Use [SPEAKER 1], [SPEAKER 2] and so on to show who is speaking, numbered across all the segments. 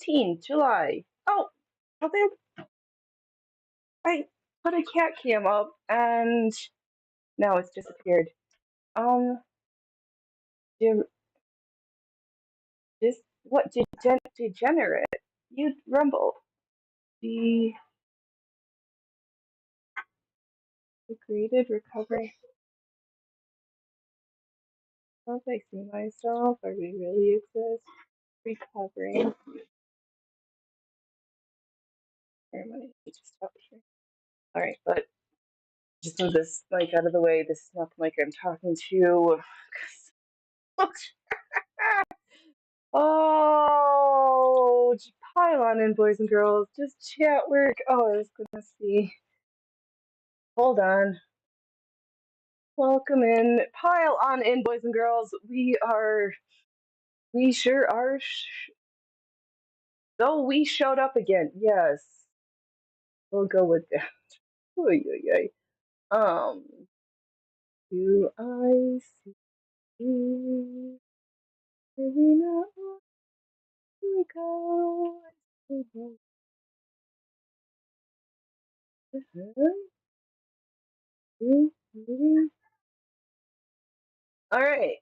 [SPEAKER 1] 2015, July. Oh, I put a cat cam up and now it's disappeared. Um, de- what degenerate? You rumble. The degraded recovery. Don't I see myself? Are we really exist? Recovering. Where am I? Just up here. All right, but just move this mic out of the way. This is not the mic I'm talking to. Oh, pile on in, boys and girls. Just chat work. Oh, I was gonna see. Hold on. Welcome in. Pile on in, boys and girls. We sure are. So we showed up again. Yes, we'll go with that. Oy, oy, oy. Do I see you? Maybe not. Here we go. All right.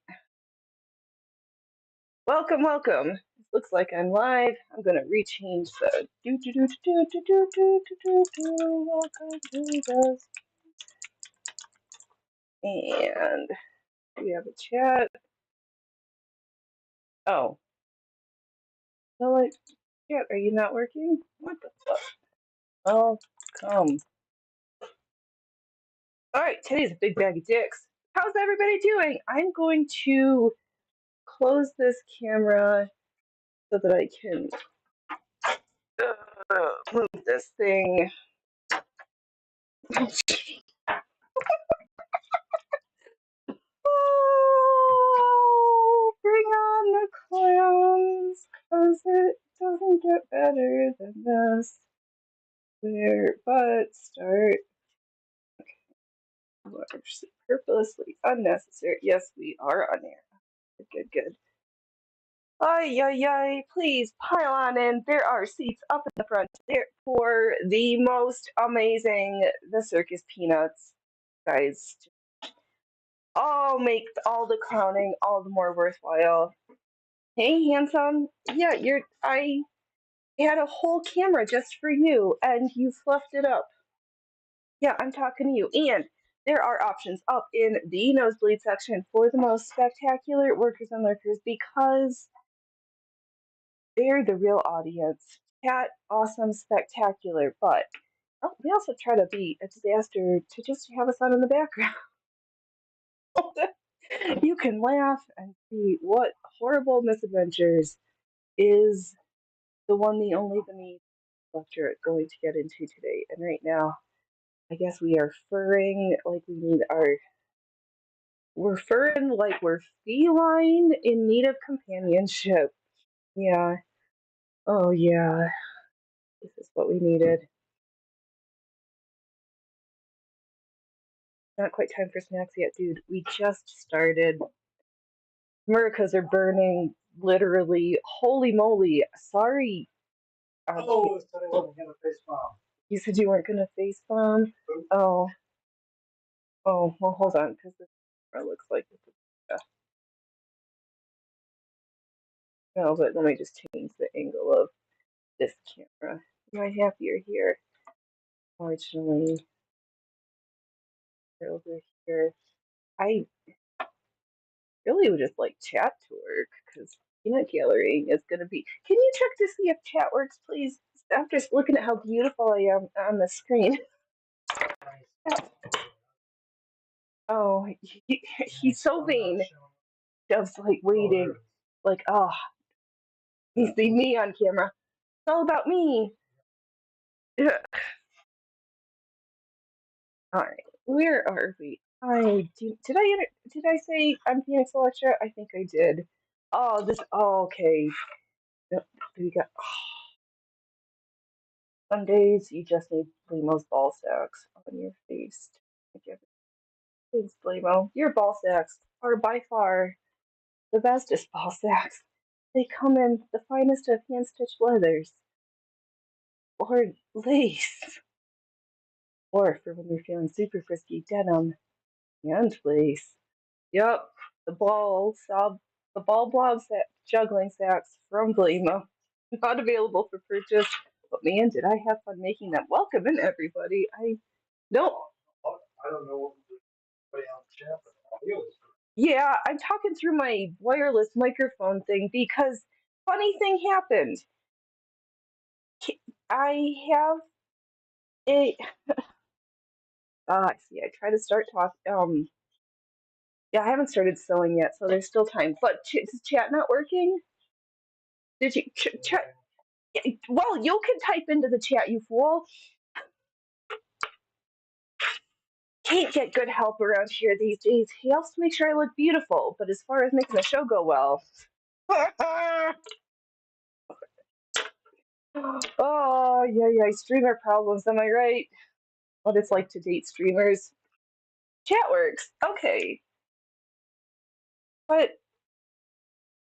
[SPEAKER 1] Welcome, welcome. Looks like I'm live. I'm gonna rechange the do. Welcome to us. And we have a chat. Oh, no, like, chat. Are you not working? What the fuck? Oh, come. All right, today's a big bag of dicks. How's everybody doing? I'm going to close this camera so that I can move this thing. Oh, bring on the clowns, 'cause it doesn't get better than this. Where but start superfluously unnecessary. Yes, we are on air. Good. Ay, ay, ay, please pile on in. There are seats up in the front there for the most amazing, the circus peanuts. Guys, all make all the clowning all the more worthwhile. Hey, handsome. Yeah, I had a whole camera just for you, and you fluffed it up. Yeah, I'm talking to you. And there are options up in the nosebleed section for the most spectacular workers and lurkers because they're the real audience. Cat, awesome, spectacular, but we also try to be a disaster to just have us on in the background. You can laugh and see what horrible misadventures is the one, the only, the me lecture going to get into today. And right now, I guess we are furring like we need we're furring like we're feline in need of companionship. Yeah. Oh, yeah. This is what we needed. Not quite time for snacks yet, dude. We just started. Americas are burning, literally. Holy moly. Sorry. You said you weren't going to face bomb? Oh. Oh, well, hold on, because this looks like it's no, but let me just change the angle of this camera. Am I happier here? Fortunately, over here. I really would just like chat to work because peanut gallery is going to be. Can you check to see if chat works, please? I'm just looking at how beautiful I am on the screen. Oh, he's so vain. Just like waiting, like, oh, he see me on camera. It's all about me. All right, where are we? Did I say I'm Phoenix Electra? I think I did. Oh, this. Oh, okay. Yep, we got. Some days you just need Blimo's ball sacks on your face. Thanks, Blimo. Your ball sacks are by far the bestest ball sacks. They come in the finest of hand-stitched leathers, or lace, or for when you're feeling super frisky, denim and lace. Yep, the the ball blog set juggling sacks from Blima. Not available for purchase, but man, did I have fun making them. Welcome in, everybody. I don't. I don't know what Yeah, I'm talking through my wireless microphone thing because funny thing happened. I have a. I see. I try to start talk. Yeah, I haven't started sewing yet, so there's still time. But is chat not working? Did you chat? Well, you can type into the chat, you fool. Can't get good help around here these days. He helps to make sure I look beautiful, but as far as making the show go well. Oh, yeah, streamer problems, am I right? What it's like to date streamers. Chat works. Okay. But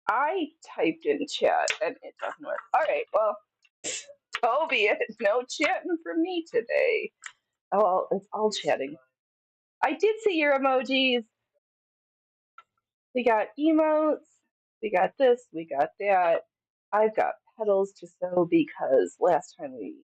[SPEAKER 1] I typed in chat and it doesn't work. Alright, well, Toby, no chatting from me today. Oh, well, it's all chatting. I did see your emojis. We got emotes. We got this. We got that. I've got petals to sew because last time we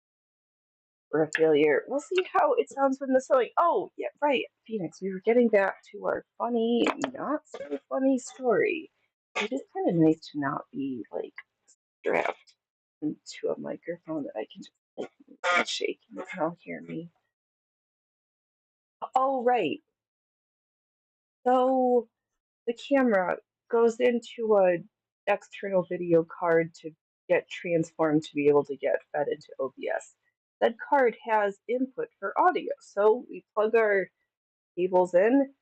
[SPEAKER 1] were a failure. We'll see how it sounds when the sewing. Oh, yeah, right, Phoenix. We were getting back to our funny, not so funny story. It is kind of nice to not be like strapped into a microphone that I can just like shake and you can all hear me. Oh, right. So the camera goes into a external video card to get transformed to be able to get fed into OBS. That card has input for audio, so we plug our cables in.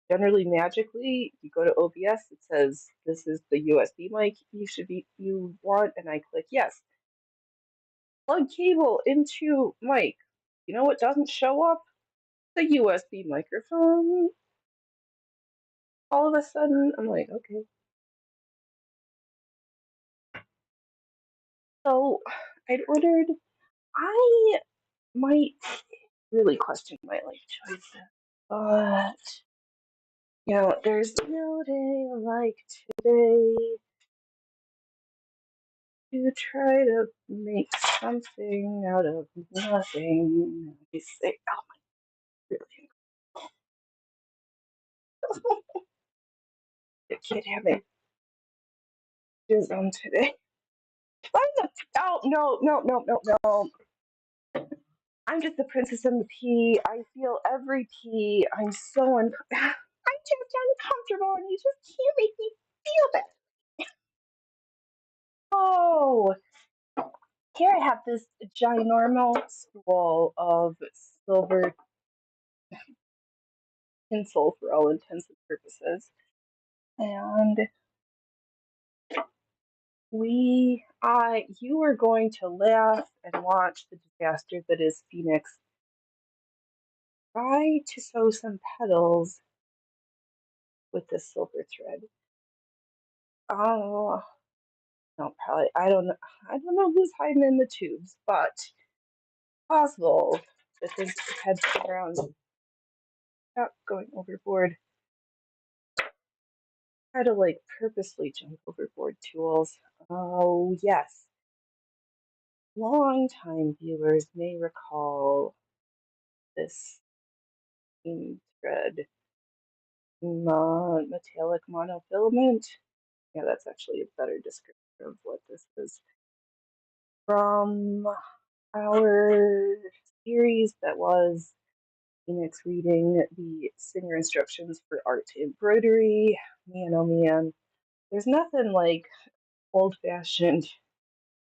[SPEAKER 1] Generally, magically, you go to OBS. It says this is the USB mic you want, and I click yes. Plug cable into mic. You know what doesn't show up? The USB microphone. All of a sudden, I'm like, okay. So I'd ordered. I might really question my life choices, but there's no day like today to try to make something out of nothing. I say, oh my, really? The kid having his own today. Oh no. I'm just the princess and the pea. I feel every pea. I'm so I'm just uncomfortable, and you just can't make me feel that. Oh, here I have this ginormous spool of silver tinsel for all intents and purposes, and you are going to laugh and watch the disaster that is Phoenix. Try to sew some petals with this silver thread. Oh, no, probably. I don't know who's hiding in the tubes, but possible that this head's around. Stop going overboard. Try to like purposely jump overboard tools. Oh yes. Long-time viewers may recall this thread metallic monofilament. Yeah, that's actually a better description of what this is. From our series that was Phoenix reading the Singer instructions for art embroidery. Man, oh man, there's nothing like old-fashioned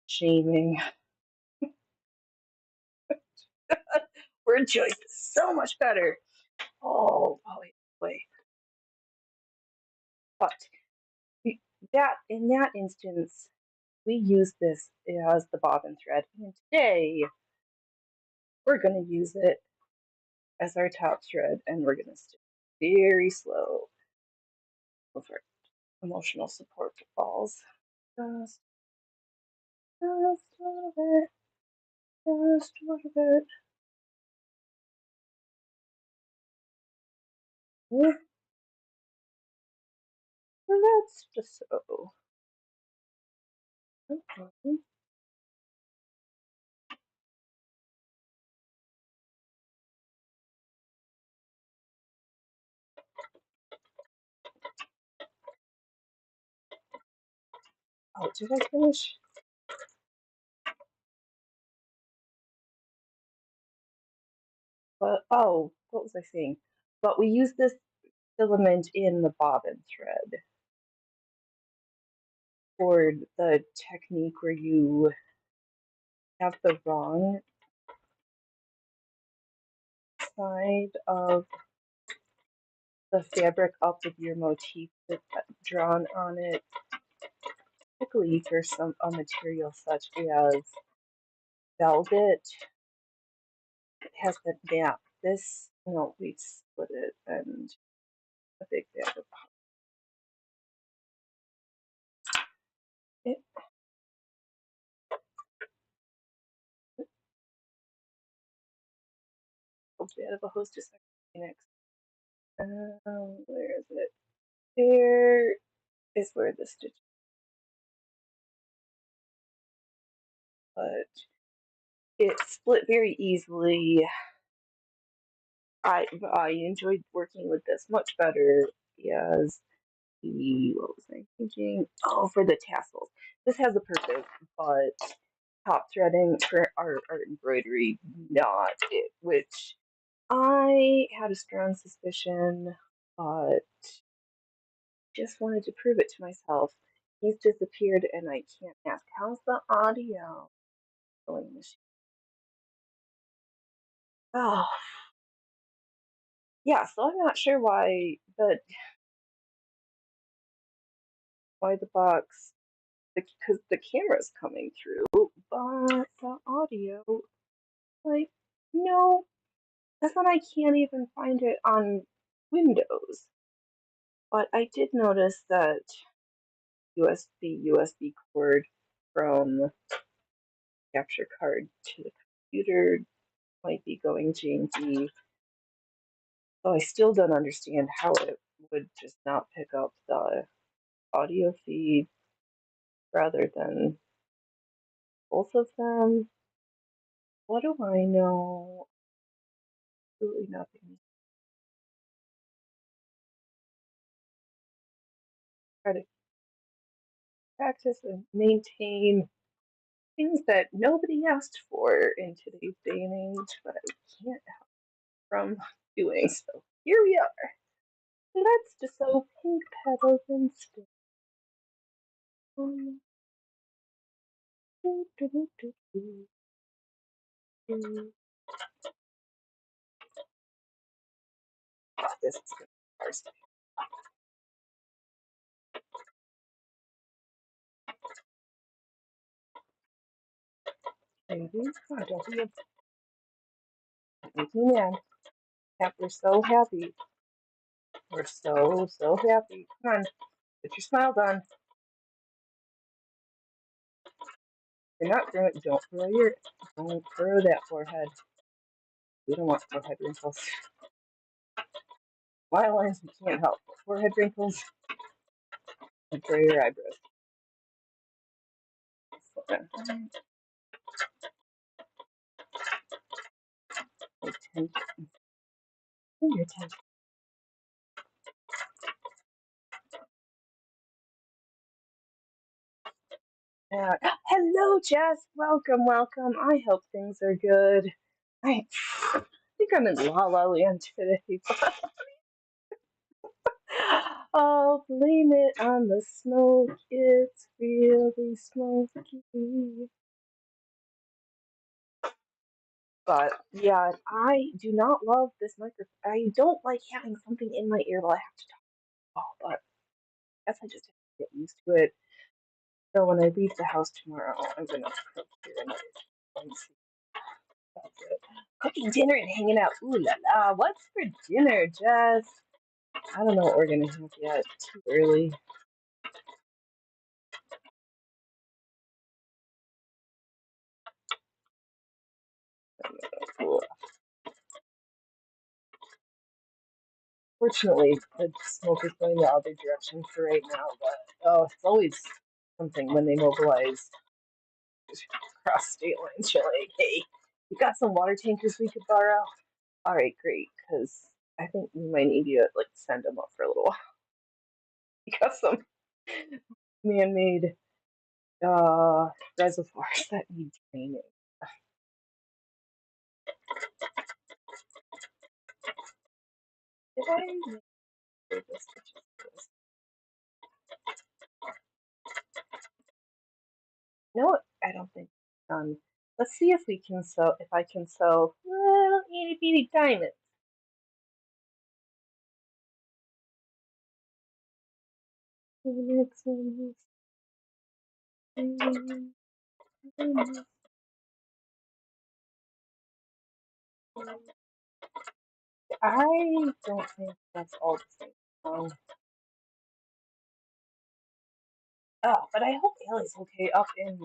[SPEAKER 1] shaming. Word choice is so much better. Oh, wait. But that in that instance, we use this as the bobbin thread, and today we're going to use it as our top thread, and we're going to stitch very slow over emotional support balls. Just a little bit. Just a little bit. Yeah, that's just so. Okay. Oh, did I finish? But oh, what was I saying? But we use this filament in the bobbin thread for the technique where you have the wrong side of the fabric up with your motif drawn on it, particularly for a material such as velvet. It has the gap. This, no, we split it and a big bag of it. A bit of a hostess next. Where is it? There is where the stitch, but it split very easily. I enjoyed working with this much better as what was I thinking? Oh, for the tassels. This has a purpose, but top threading for art embroidery, not it. Which I had a strong suspicion, but just wanted to prove it to myself. He's disappeared, and I can't ask. How's the audio going? Oh, yeah. So I'm not sure why the box, because the camera's coming through, but the audio, like, no. That's when I can't even find it on Windows. But I did notice that USB cord from capture card to the computer might be going janky. So I still don't understand how it would just not pick up the audio feed rather than both of them. What do I know? Absolutely nothing. Try to practice and maintain things that nobody asked for in today's day and age, but I can't help from doing so. Here we are. Let's just sew pink petals instead. Do, do, do, do, do, do. This is good. First. Baby, come on, don't be make me mad. We're so happy. We're so happy. Come on, get your smile done. You're not doing it. Don't furrow that forehead. We don't want forehead wrinkles. My lines we can't help. Forehead wrinkles and furrow your eyebrows. Your attention. Hello, Jess. Welcome, welcome. I hope things are good. I think I'm in La La Land today. Oh, blame it on the smoke. It's really smoky. But yeah, I do not love this microphone. I don't like having something in my ear while I have to talk. Oh, but I guess I just have to get used to it. So when I leave the house tomorrow, I'm gonna procure another and see about it. Cooking dinner and hanging out. Ooh la la! What's for dinner, Jess? I don't know what we're gonna have yet. Too early. Fortunately, the smoke is going the other direction for right now, but oh, it's always something when they mobilize across state lines. You're like, hey, you got some water tankers we could borrow? All right, great, because I think we might need you to like send them up for a little while. We got some man-made reservoirs that need training. Did I make this? No, I don't think. Let's see if we can sell. If I can sell little itty bitty diamonds. I don't think that's all the same. Oh, but I hope Allie's okay up in.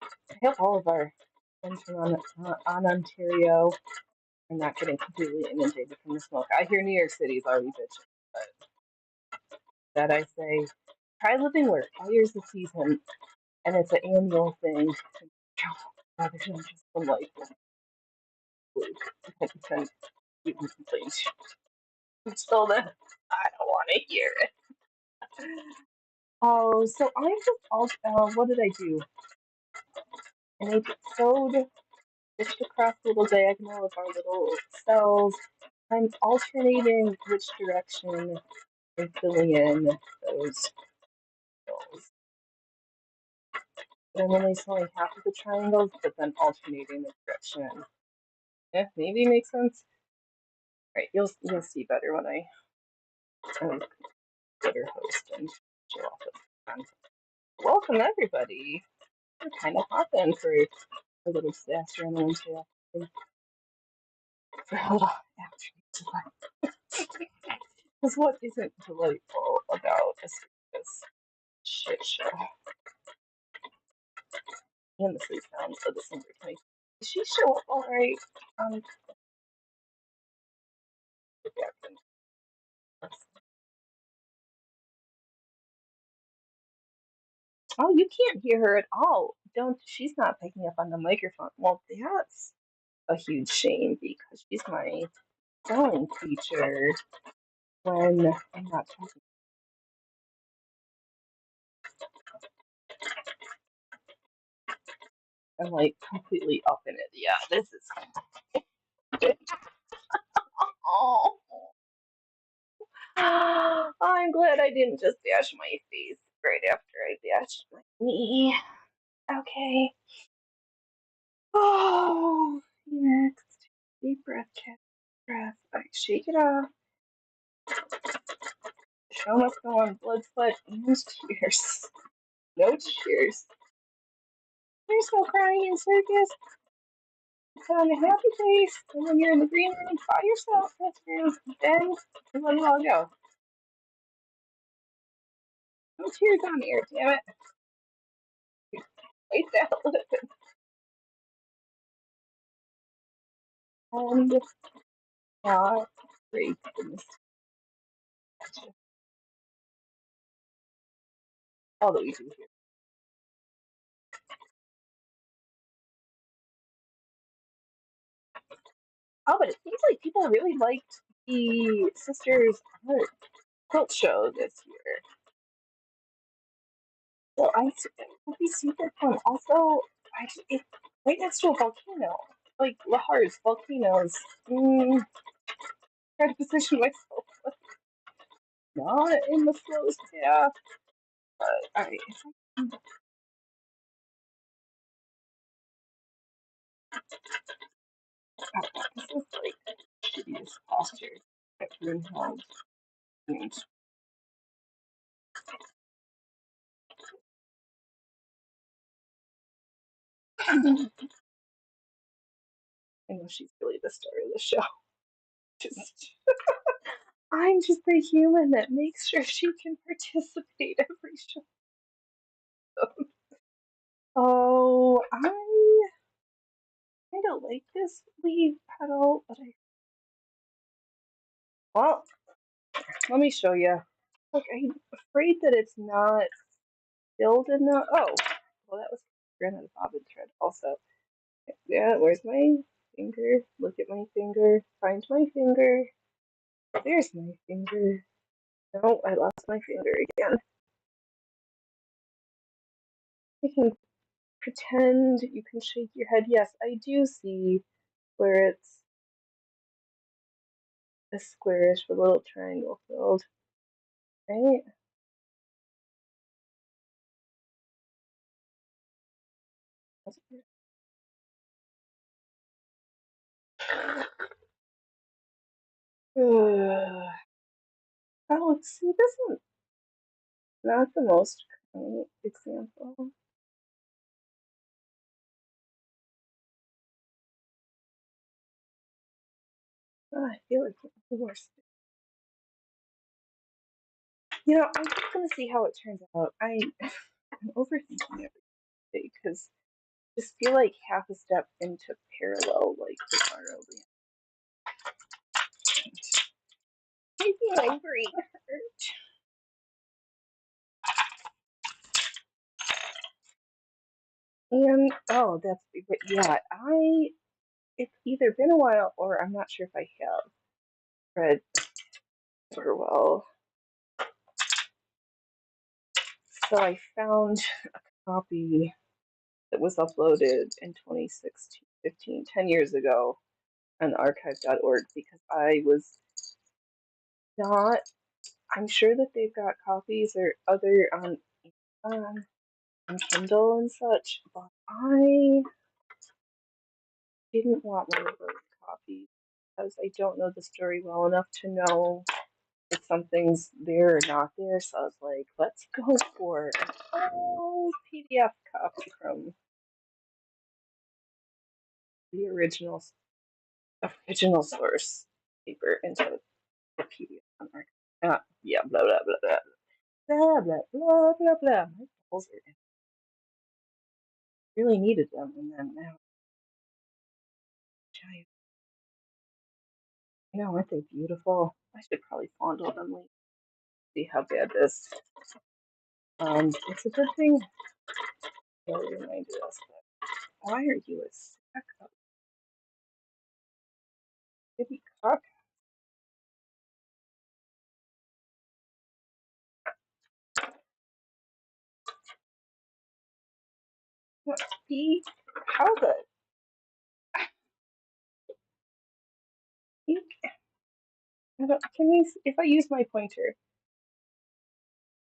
[SPEAKER 1] I hope all of our friends from on Ontario are not getting completely inundated from the smoke. I hear New York City's already bitching, but that I say, try living where fire's the season, and it's an annual thing. Rather than just some like pretend you can complain. Until then, I don't want to hear it. Oh, so I just what did I do? And I sewed just across the little diagonal of our little cells. I'm alternating which direction I'm filling in those cells. But I'm only sewing half of the triangles, but then alternating the direction. Yeah, maybe makes sense. Right, you'll see better when I better host and show off the welcome everybody. We're kind of hopping for a little disaster on Wednesday afternoon. For a little afternoon. Because what isn't delightful about a circus shit show? And the sleep sounds of December 20th. Did she show up alright? Oh, you can't hear her at all. Don't. She's not picking up on the microphone. Well, that's a huge shame because she's my spelling teacher when I'm not talking. I'm like completely up in it. Yeah, this is. Oh, I'm glad I didn't just bash my face right after I bashed my knee. Okay. Oh, next. Deep breath, cat breath. All right, shake it off. Show must go on. Blood, sweat, and tears. No tears. There's no crying in circus. Put on a happy face, and when you're in the green room by yourself, then let it all go. No tears on here, damn it. Wait that lip. And not great. All that we do here. Oh, but it seems like people really liked the Sisters Art quilt show this year. So it'll be super fun. Also, it's right next to a volcano, like Lahar's volcanoes. Try to position myself not in the slowest path. But alright, this is like shittiest posture. Room held. I know she's really the star of the show. Just, I'm just the human that makes sure she can participate every show. Oh, I kind of like this lead petal, but Well, let me show you. Look, I'm afraid that it's not filled enough. Oh, well, that was ran out of bobbin thread also. Yeah, where's my finger? Look at my finger. Find my finger. There's my finger. No, I lost my finger again. You can pretend, you can shake your head. Yes, I do see where it's a squarish with a little triangle filled. Right? Oh, see, this one's not the most current example. Oh, I feel like it's worse. You know, I'm just gonna see how it turns out. I'm overthinking everything because I just feel like half a step into parallel, like tomorrow. Making my brain hurt. And oh, that's yeah. It's either been a while or I'm not sure if I have read super well. So I found a copy that was uploaded in 2016, 15, 10 years ago on archive.org because I was not, I'm sure that they've got copies or other um, on Kindle and such, but I didn't want one of those copies because I don't know the story well enough to know if something's there or not there. So I was like, let's go for a whole PDF copy from the original source paper into the PDF on our yeah, blah blah blah blah blah blah blah blah blah. My balls are really needed them, and then now, giant. You know, aren't they beautiful? I should probably fondle them later. See how bad this. It's a good thing. Really reminded us that. Why are you a sack of kitty cock? What? He? How the? He, I don't, can we? If I use my pointer,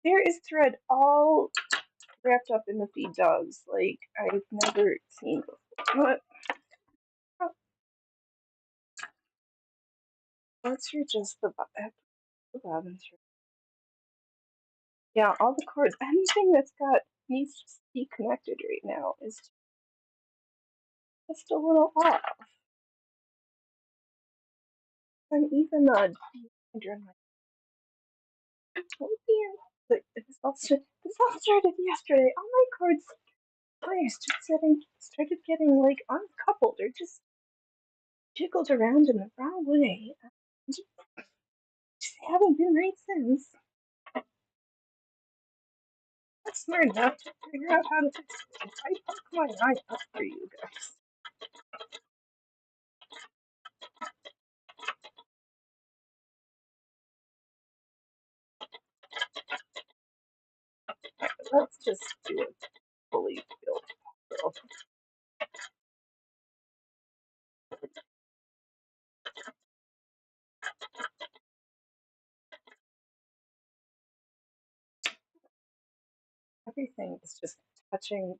[SPEAKER 1] there is thread all wrapped up in the feed dogs like I've never seen before. What? Let's just the bobbin thread. Yeah, all the cords. Anything that's got needs to be connected right now is just a little off. And even during my oh dear, this all started yesterday. All my cords wires started getting like uncoupled or just jiggled around in the wrong way. Just haven't been right since. I'm smart enough to figure out how to fix it. I poke my eye up for you guys. Let's just do it fully built. Everything is just touching.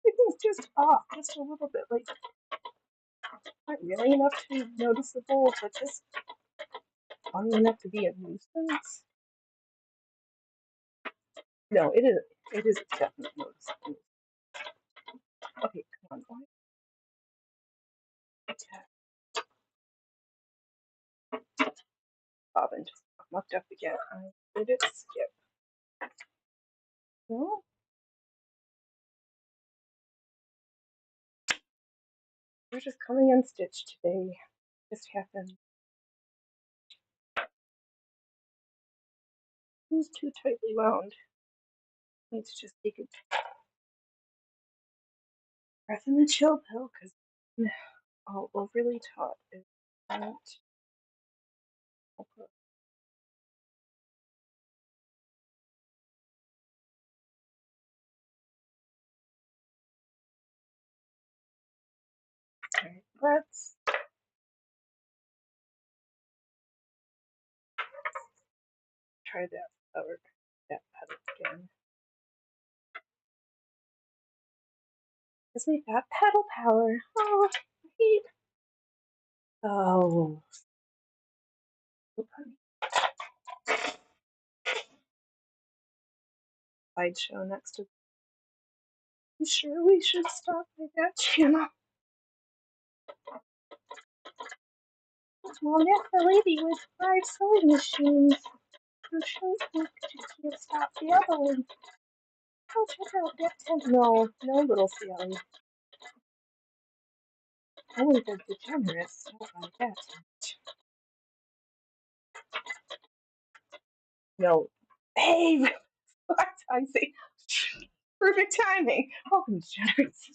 [SPEAKER 1] Everything's just off, just a little bit. Like not really enough to be noticeable, but just funny enough to be a nuisance. No, it is. It is definitely noticeable. Okay, come on. Bobbin just mucked up again. I did it skip. No, we're just coming unstitched today. Just happened. Who's too tightly wound? Let's just take a breath in the chill pill because all overly taut is not. Okay, let's try that power, that pedal again. Because we got pedal power. Oh, heat. Oh, slideshow next to. I'm sure we should stop by that channel. Well, that's the lady with 5 sewing machines. I'm sure you can't stop the other one. Oh, check out that tent. No, no, little Sally. Only the degenerates don't like that tent. No. Hey! What? I say, perfect timing. Oh, degenerates.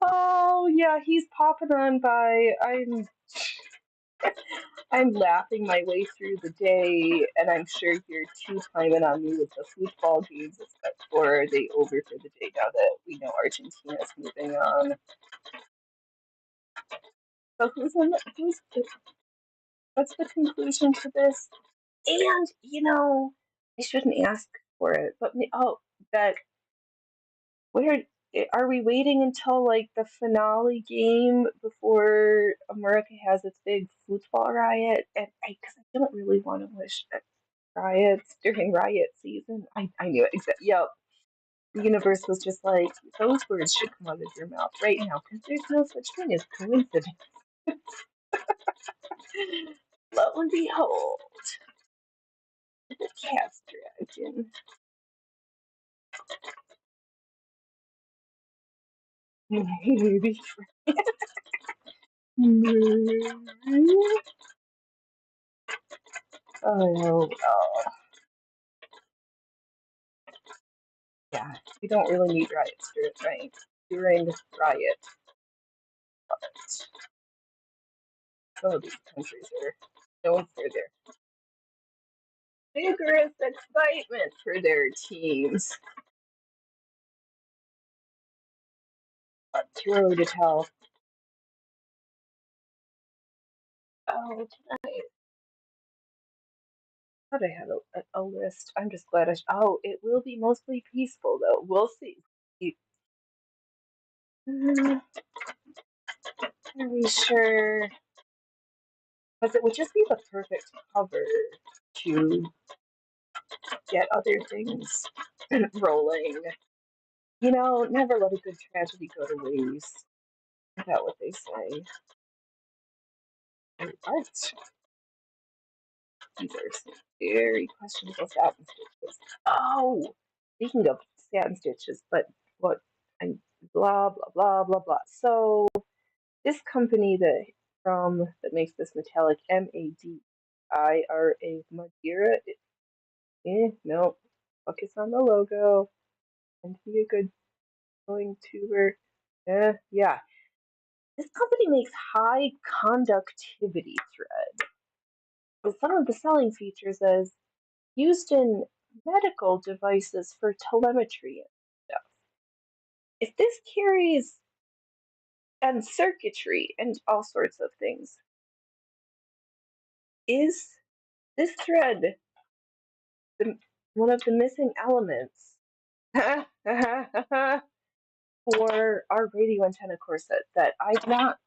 [SPEAKER 1] Oh, yeah, he's popping on by. I'm laughing my way through the day, and I'm sure you're two-timing on me with the football games, or are they over for the day now that we know Argentina's moving on? So what's the conclusion to this? And, I shouldn't ask for it, but that where are we waiting until like the finale game before America has its big football riot? And because I don't really want to wish riots during riot season. I knew it. Yep. The universe was just like, those words should come out of your mouth right now because there's no such thing as coincidence. Lo and behold, the cast dragon. Maybe. Oh, well. Yeah, we don't really need riot spirit, right? During riot. But some of these countries are known for their vigorous excitement for their teams. But too early to tell. Oh, tonight. I thought I had a list. I'm just glad it will be mostly peaceful, though. We'll see. Are we sure? Because it would just be the perfect cover to get other things rolling. Never let a good tragedy go to waste. Is that what they say? Right. These are some very questionable satin stitches. Oh, speaking of satin stitches, but what? I'm blah blah blah blah blah. So this company that makes this metallic Madeira. No, focus on the logo and be a good going tuber. Yeah. This company makes high conductivity thread. With some of the selling features as used in medical devices for telemetry and stuff. If this carries and circuitry and all sorts of things, is this thread one of the missing elements for our radio antenna corset that I've not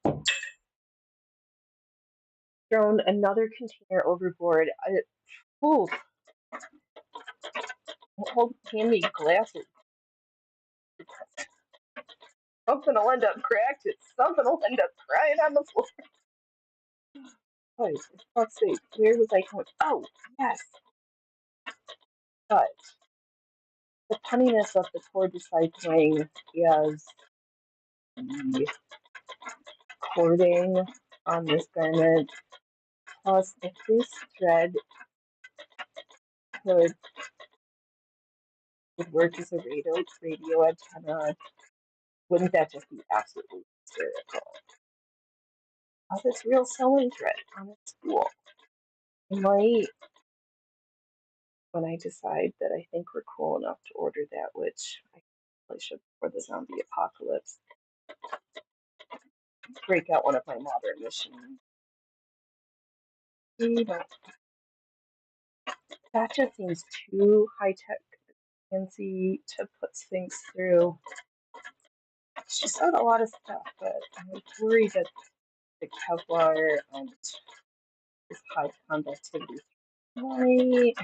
[SPEAKER 1] thrown another container overboard? Ooh, hand me glasses. Something will end up cracked. Something will end up crying on the floor. Oh, let's see. Where was I going? Oh, yes. But the punniness of the cord recycling is the cording on this garment. Plus, if this thread could work as a radio antenna, wouldn't that just be absolutely hysterical? Oh, this real sewing thread on a spool. It might, when I decide that I think we're cool enough to order that, which I probably should for the zombie apocalypse, break out one of my modern machines. That just seems too high tech, fancy to put things through. She said a lot of stuff, but I'm worried that the Kevlar and this high conductivity might.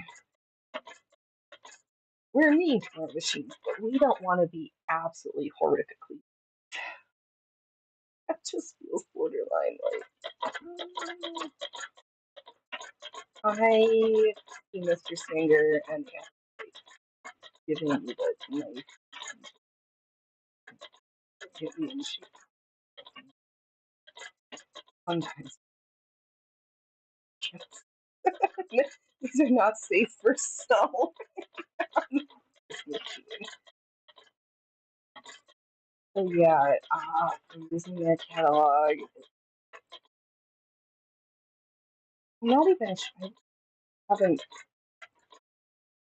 [SPEAKER 1] We're mean to our machines, but we don't want to be absolutely horrifically. That just feels borderline like. I see Mr. Singer and giving you the knife. Sometimes these are not safe for snow. So yeah, I'm using their catalog. I'm not even sure. I haven't.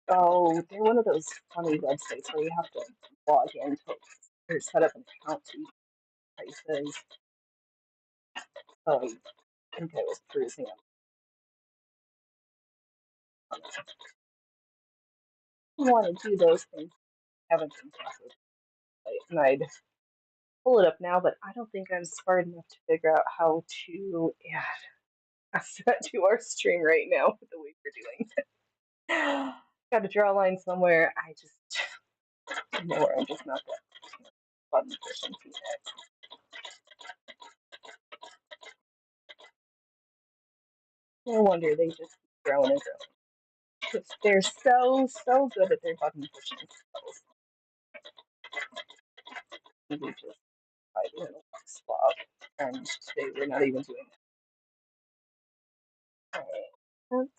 [SPEAKER 1] Oh, they're one of those funny websites where you have to log in to or set up an account to use prices. So I think I was cruising on. I want to do those things. I haven't been talking and I'd pull it up now, but I don't think I'm smart enough to figure out how to add that to our stream right now with the way we're doing it. Got to draw a line somewhere. I just know where I'm just not that button pushing yet. No wonder they just keep growing and growing. Because they're so good at their button pushing skills. We just tried a little swap, and today we're not even doing that. Alright,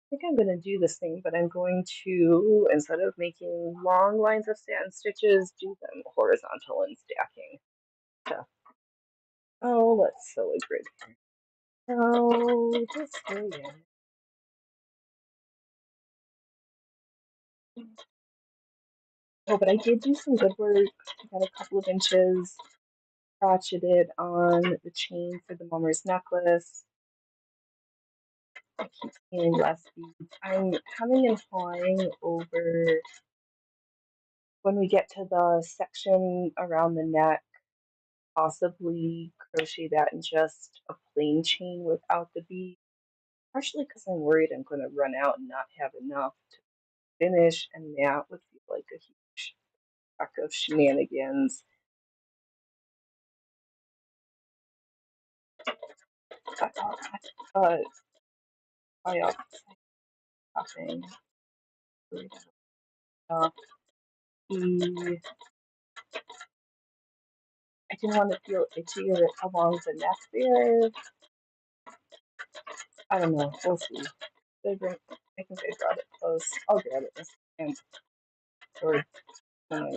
[SPEAKER 1] I think I'm going to do this thing, but I'm going to, instead of making long lines of satin stitches, do them horizontal and stacking. So, oh, let's sew a grid. Oh, just go in. Oh, but I did do some good work. I got a couple of inches crocheted on the chain for the mummer's necklace. I keep seeing less beads. I'm coming and flying over when we get to the section around the neck, possibly crochet that in just a plain chain without the bead. Partially because I'm worried I'm going to run out and not have enough to finish, and that would feel like a huge pack of shenanigans. I also shopping. I didn't want to feel itchier along the neck there. I don't know. We'll see. I think I brought it close. I'll grab it this and or when I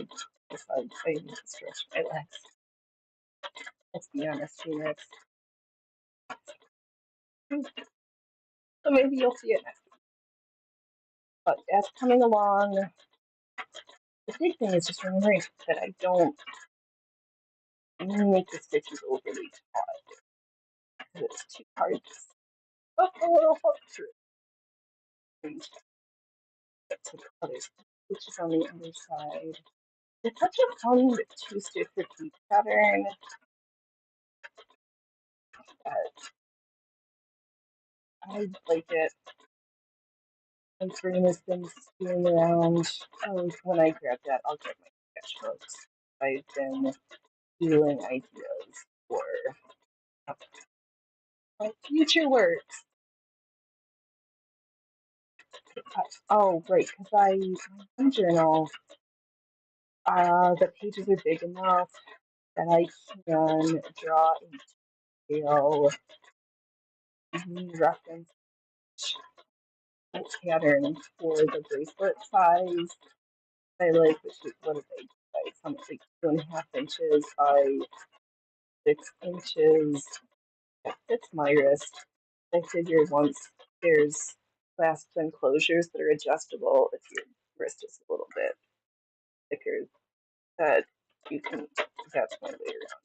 [SPEAKER 1] decide I need to stretch my legs. Let's be honest, Phoenix. So maybe you'll see it next week. But that's coming along. The big thing is just remembering that I don't make the stitches overly taut. It's too hard to stuff a little hook through. And get to the other stitches on the other side. It's such a fun two-stitch repeat pattern that I like it. My brain has been spinning around. Oh, when I grab that, I'll get my sketchbooks. I've been doing ideas for my future work. Oh, right, because my journal, the pages are big enough that I can draw in detail reference pattern for the bracelet size. I like the shape. What is it? Something like 2.5 inches by 6 inches. That fits my wrist. I figured once there's clasps and closures that are adjustable if your wrist is a little bit thicker, that you can. That's one way around.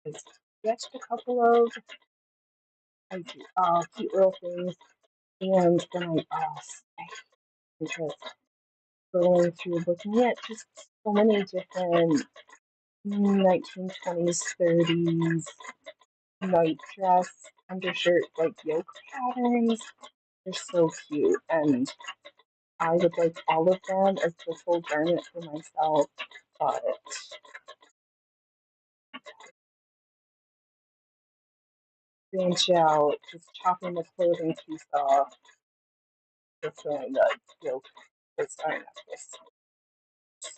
[SPEAKER 1] I sketched a couple of cute little things, and then I interest going through looking at just so many different 1920s, 30s night dress, undershirt, like yoke patterns. They're so cute, and I would like all of them as the full garment for myself, but branch out, just chopping the clothing piece off, just throwing the yoke. It's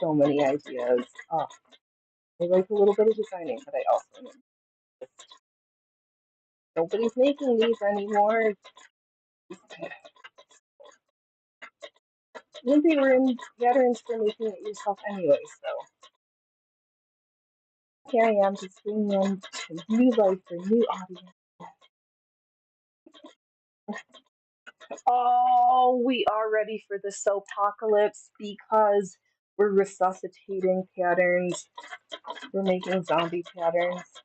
[SPEAKER 1] so many ideas. Oh, I like a little bit of designing, but I also just, nobody's making these anymore. Maybe we're in patterns for making it yourself anyway, so here I am just bringing in to new life for new audience. Oh, we are ready for the soap-apocalypse because we're resuscitating patterns. We're making zombie patterns.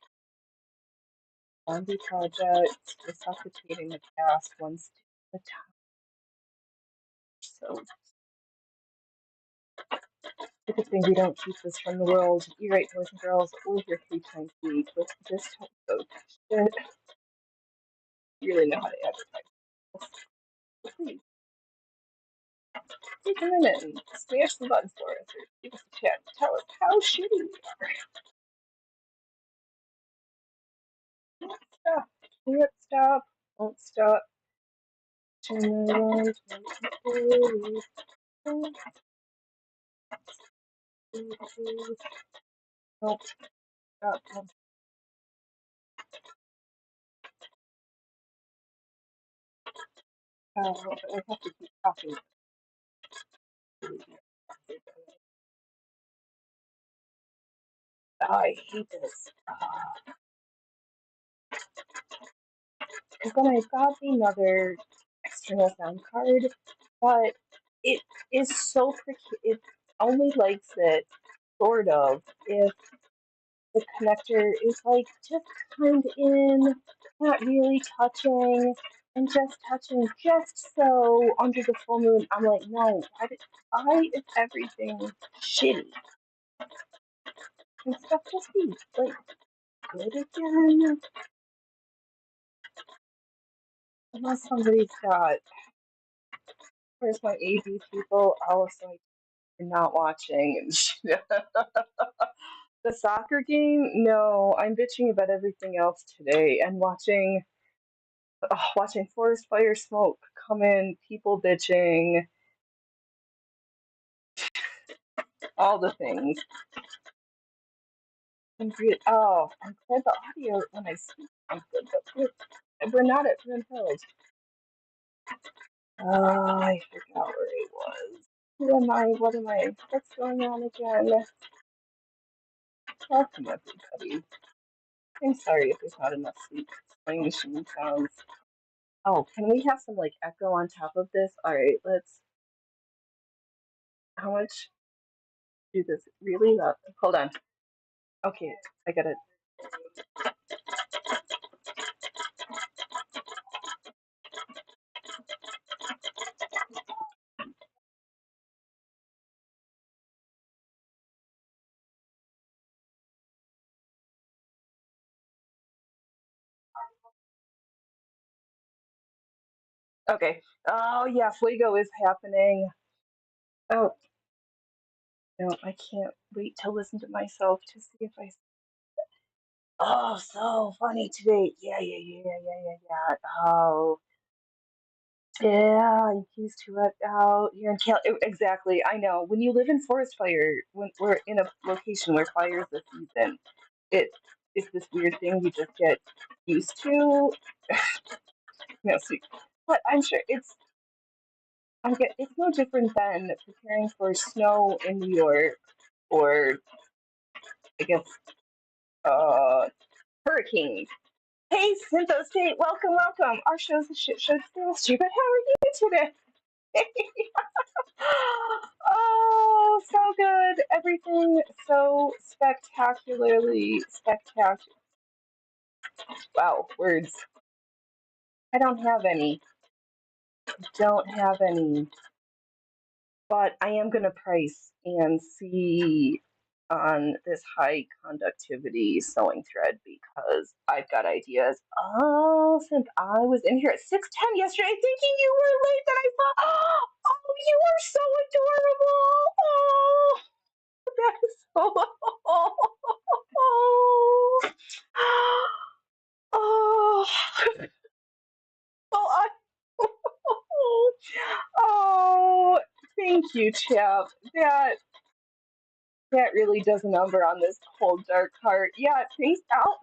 [SPEAKER 1] Zombie project, resuscitating the past one step at a time. So it's a good thing we don't keep this from the world. You're right, boys and girls. We're here 3 times a week with this type of shit. You really know how to advertise. Please take a minute and smash the buttons for us, or give us a chat. Tell us how shitty we are. Stop. Can't stop. Won't stop. Turn around. Nope. Stop. I have to keep talking. I hate this. Because then I've got another external sound card, but it is so it only likes it sort of if the connector is like just kind of in, not really touching, and just touching just so under the full moon. I'm like, no, why is everything shitty? And stuff just be like good again. Unless somebody's got, where's my AV people? Also, I'm not watching. The soccer game? No, I'm bitching about everything else today and watching forest fire smoke come in, people bitching, all the things. I'm glad the audio when I speak sounds good, but we're not at Penfield. I forgot where I was. Who am I? What am I? What's going on again? Welcome, everybody. I'm sorry if there's not enough sleep. My machine sounds. Oh, can we have some like echo on top of this? All right, let's. How much do this really? Hold on. Okay, I got it. Okay. Oh yeah, Fuego is happening. Oh no, I can't wait to listen to myself to see if I. Oh, so funny today. Yeah. Oh, yeah. You used to it out here in Cal. Exactly. I know. When you live in forest fire, when we're in a location where fire is the season, it is this weird thing you just get used to. No, see, but I'm sure it's no different than preparing for snow in New York or I guess uh hurricanes. Hey, Syntho State, welcome, welcome. Our show's a shit show still stupid. How are you today? Oh, so good. Everything so spectacularly spectacular. Wow, words. I don't have any. Don't have any. But I am going to price and see on this high conductivity sewing thread because I've got ideas. Oh, since I was in here at 6:10 yesterday thinking you were late, then I saw, oh, you are so adorable. Oh, that is so, oh, oh, well, oh, thank you, Chap. That really does a number on this cold, dark heart. Yeah, things out.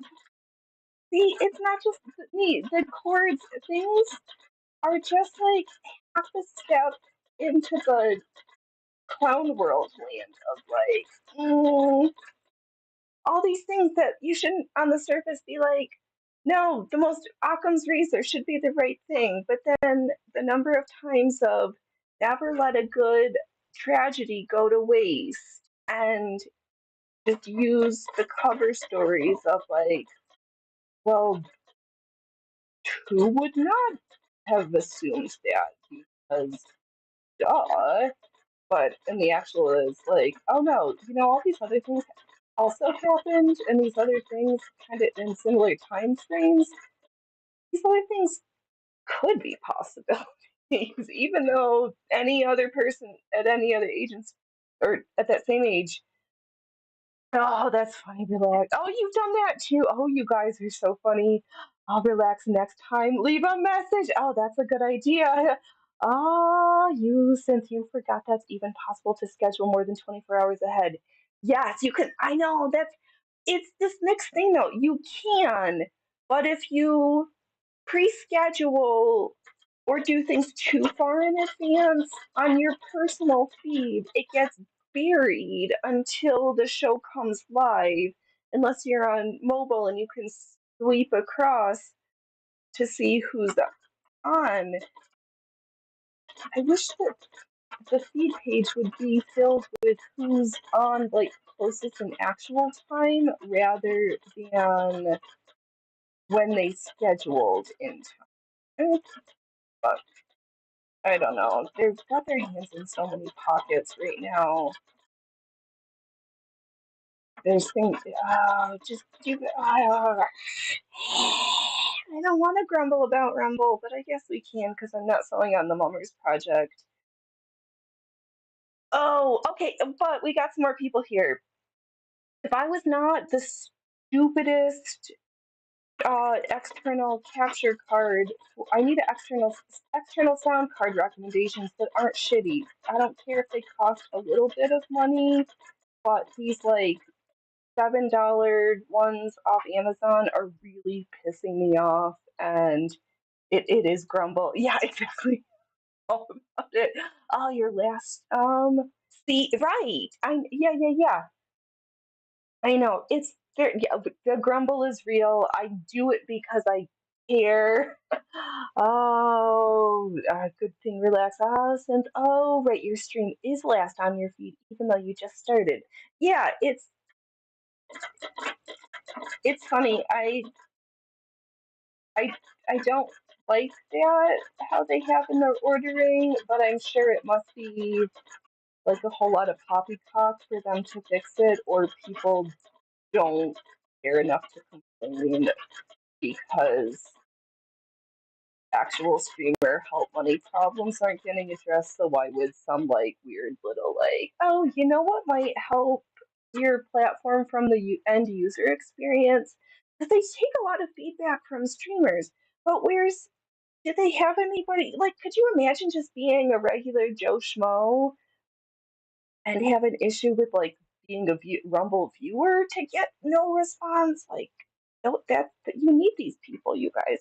[SPEAKER 1] See, it's not just me. The chords, things are just like half a step into the clown world land of like, all these things that you shouldn't on the surface be like, no, the most Occam's razor should be the right thing. But then the number of times of never let a good tragedy go to waste and just use the cover stories of like, well, who would not have assumed that? Because duh. But in the actual is like, oh no, all these other things also happened, and these other things kind of in similar time frames. These other things could be possibilities, even though any other person at any other agency or at that same age. Oh, that's funny. Relax. Oh, you've done that too. Oh, you guys are so funny. I'll relax next time. Leave a message. Oh, that's a good idea. Oh, since you forgot that's even possible to schedule more than 24 hours ahead. Yes, you can. I know it's this next thing though. You can, but if you pre-schedule or do things too far in advance on your personal feed, it gets buried until the show comes live, unless you're on mobile and you can sweep across to see who's on. I wish that the feed page would be filled with who's on like closest in actual time rather than when they scheduled in time. But I don't know. They've got their hands in so many pockets right now. There's things. Just do. I don't want to grumble about Rumble, but I guess we can because I'm not sewing on the Mummers project. Oh, okay. But we got some more people here. If I was not the stupidest external capture card, I need external sound card recommendations that aren't shitty. I don't care if they cost a little bit of money, but these like $7 ones off Amazon are really pissing me off, and it is grumble. Yeah, exactly. All about it. Oh, your last see right. Yeah. I know it's there. Yeah, the grumble is real. I do it because I care. Oh, good thing. Relax. And right, your stream is last on your feed, even though you just started. Yeah, it's funny. I I don't like that how they have in their ordering, but I'm sure it must be like a whole lot of poppycock for them to fix it, or people don't care enough to complain because actual streamer help money problems aren't getting addressed. So why would some like weird little like, oh, you know what might help your platform from the end user experience? Because they take a lot of feedback from streamers, but did they have anybody like? Could you imagine just being a regular Joe Schmo and have an issue with like being a Rumble viewer to get no response? Like, no, that you need these people, you guys.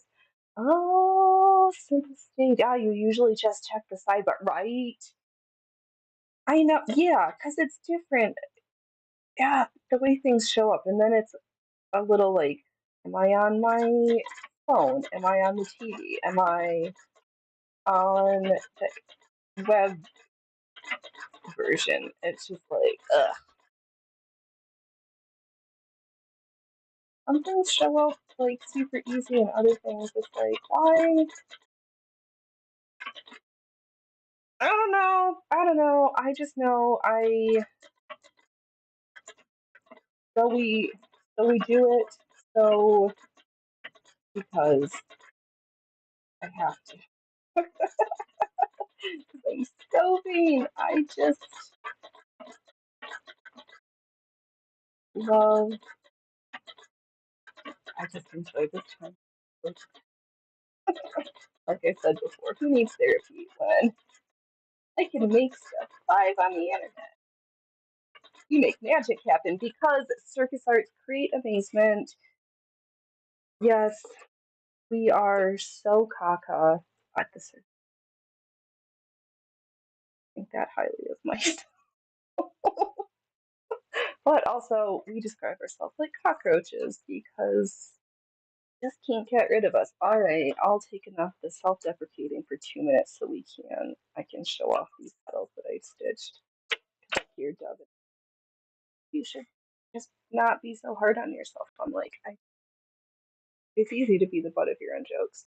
[SPEAKER 1] Oh, simple state. Yeah, you usually just check the sidebar, right? I know. Yeah, because it's different. Yeah, the way things show up, and then it's a little like, am I on my phone? Am I on the TV? Am I on the web version? It's just like, ugh. Some things show up like super easy, and other things it's like, why? I don't know. I don't know. I just know so we do it so because I have to. I'm so vain. Love I just enjoy this time. Like I said before, who needs therapy when I can make stuff live on the internet? You make magic happen because circus arts create amazement. Yes, we are so caca at the circus. I think that highly of myself. But also, we describe ourselves like cockroaches because just can't get rid of us. All right, I'll take enough of the self-deprecating for 2 minutes so I can show off these petals that I've stitched. Here, Dove, you should just not be so hard on yourself. I'm like, it's easy to be the butt of your own jokes.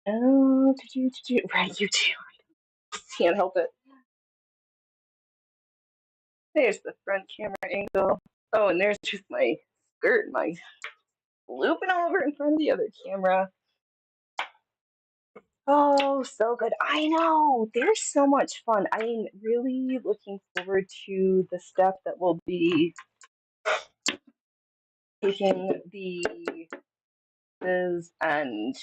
[SPEAKER 1] Oh, right, you do. Can't help it. There's the front camera angle. Oh, and there's just my skirt, my looping over in front of the other camera. Oh, so good. I know. There's so much fun. I'm really looking forward to the step that will be taking and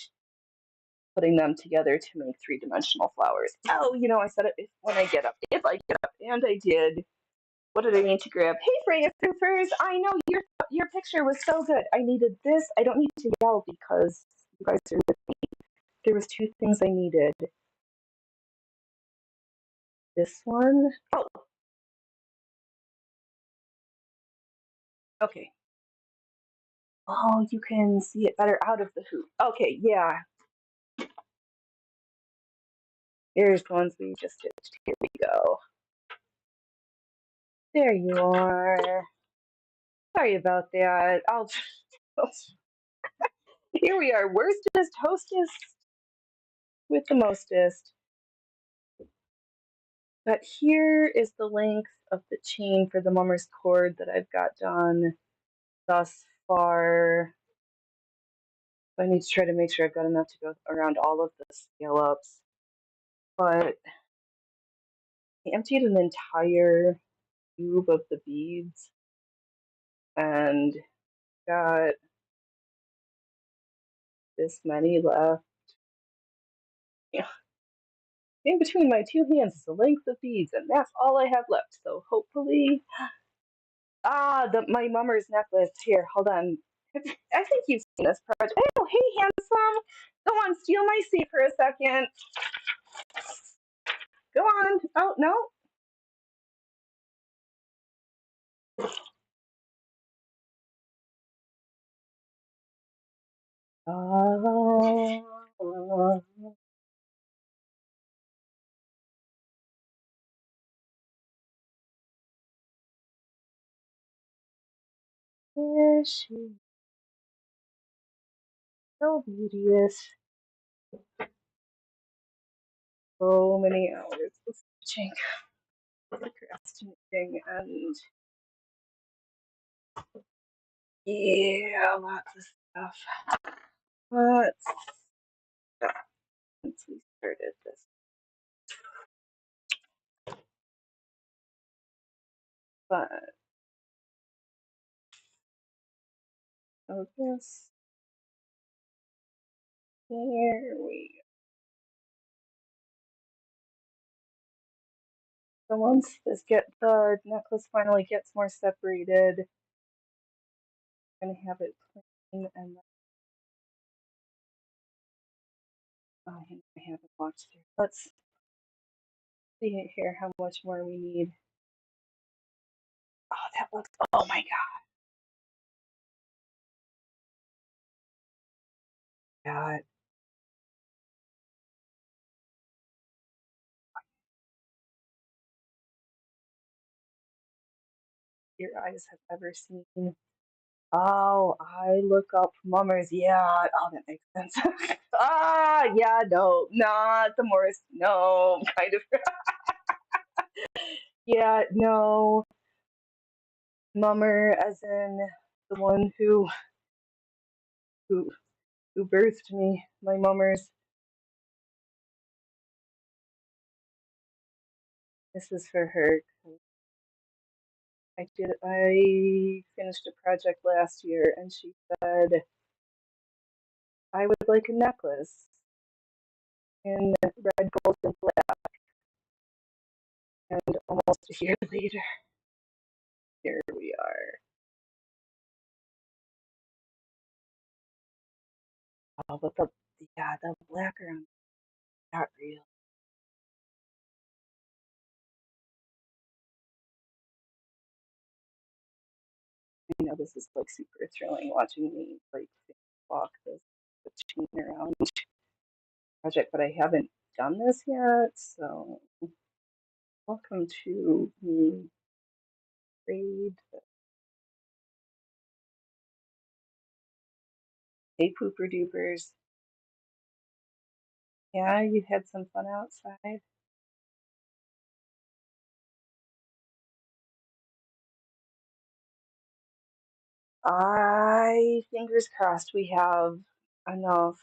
[SPEAKER 1] putting them together to make three-dimensional flowers. Oh, I said it when I get up. If I get up, and I did. What did I need to grab? Hey, Freya Proofers! I know your picture was so good. I needed this. I don't need to yell because you guys are with me. There was two things I needed. This one. Oh, okay. Oh, you can see it better out of the hoop. Okay, yeah. Here's the ones we just stitched. Here we go. There you are. Sorry about that. Here we are, worstest hostess with the mostest. But here is the length of the chain for the mummer's cord that I've got done thus far. I need to try to make sure I've got enough to go around all of the scale ups. But I emptied an entire tube of the beads and got this many left. Yeah. In between my two hands is the length of beads, and that's all I have left. So hopefully, my mummer's necklace. Here, hold on. I think you've seen this project. Oh, hey, handsome. Go on, steal my seat for a second. Go on. Oh no. Oh. There she so beauteous. So many hours of stitching, procrastinating, and yeah, lots of stuff. Lots of stuff since we started this. But focus. There we go. So once the necklace finally gets more separated, gonna have it clean and I haven't watched through. Let's see here how much more we need. Oh, that looks. Oh my god. Your eyes have ever seen. Oh, I look up mummers. Yeah. Oh, that makes sense. Yeah. No, not the Morris. No, kind of. Yeah. No, mummer, as in the one who who birthed me. My mummers. This is for her. I finished a project last year, and she said I would like a necklace in red, gold, and black. And almost a year later, here we are. Oh, but the black around not real. I know this is like super thrilling watching me like walk this chain around project, but I haven't done this yet. So welcome to me grade. Hey pooper doopers. Yeah, you had some fun outside. I fingers crossed we have enough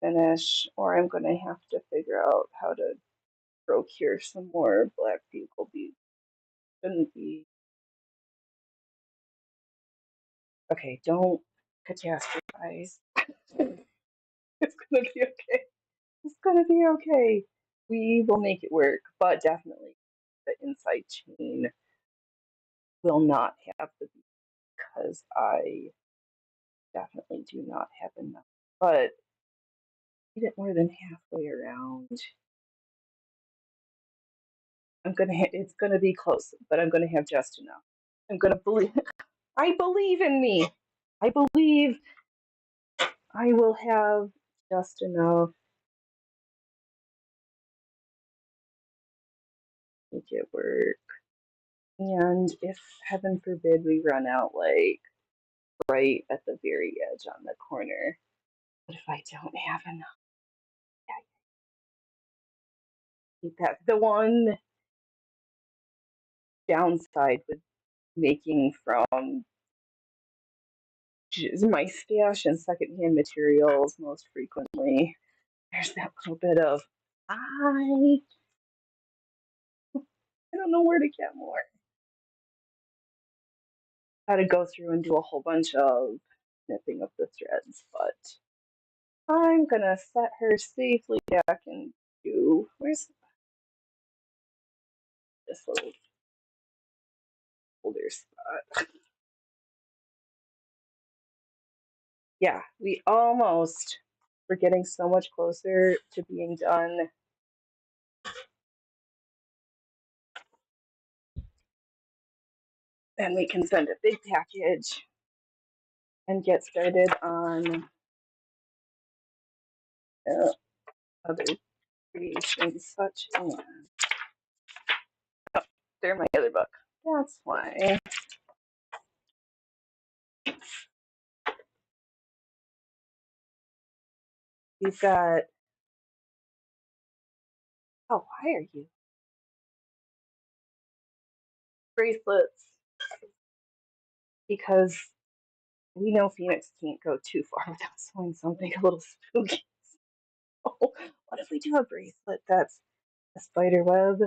[SPEAKER 1] finish, or I'm gonna have to figure out how to procure some more black bugle beads. Shouldn't be okay. Don't catastrophize. It's gonna be okay. It's gonna be okay. We will make it work, but definitely the inside chain will not have the bead because I definitely do not have enough. But get it more than halfway around. It's gonna be close, but I'm gonna have just enough. I'm gonna believe. I believe in me. I believe I will have just enough to make it work. And if heaven forbid we run out like right at the very edge on the corner, but if I don't have enough, yeah, keep that. The one downside with making from my stash and secondhand materials most frequently, there's that little bit of I don't know where to get more. Had to go through and do a whole bunch of snipping of the threads, but I'm gonna set her safely back into where's this little holder spot? Yeah, we're getting so much closer to being done. Then we can send a big package and get started on other creations such as they're my other book. That's why. We've got oh, why are you? Bracelets. Because we know Phoenix can't go too far without sewing something a little spooky. So, what if we do a bracelet that's a spider web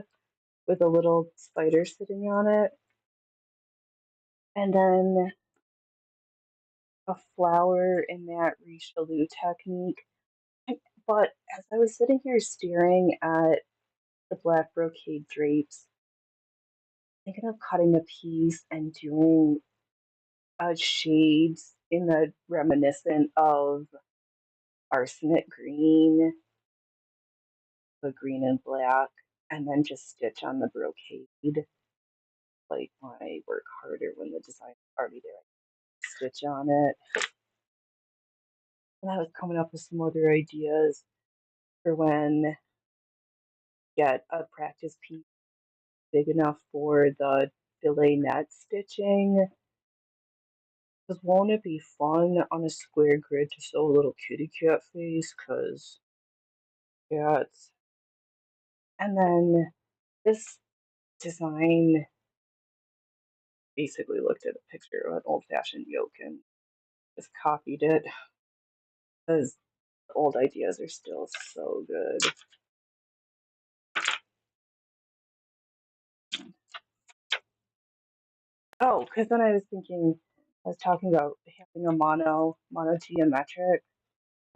[SPEAKER 1] with a little spider sitting on it, and then a flower in that Richelieu technique? But as I was sitting here staring at the black brocade drapes, thinking of cutting a piece and doing shades in the reminiscent of arsenic green, the green and black, and then just stitch on the brocade. Like when I work harder when the design's already there, I stitch on it. And I was coming up with some other ideas for when get a practice piece big enough for the fillet net stitching. Because won't it be fun on a square grid to sew a little kitty cat face? Because cats. And then this design basically looked at a picture of an old fashioned yoke and just copied it. Because old ideas are still so good. Oh, because then I was thinking, I was talking about having a monogeometric.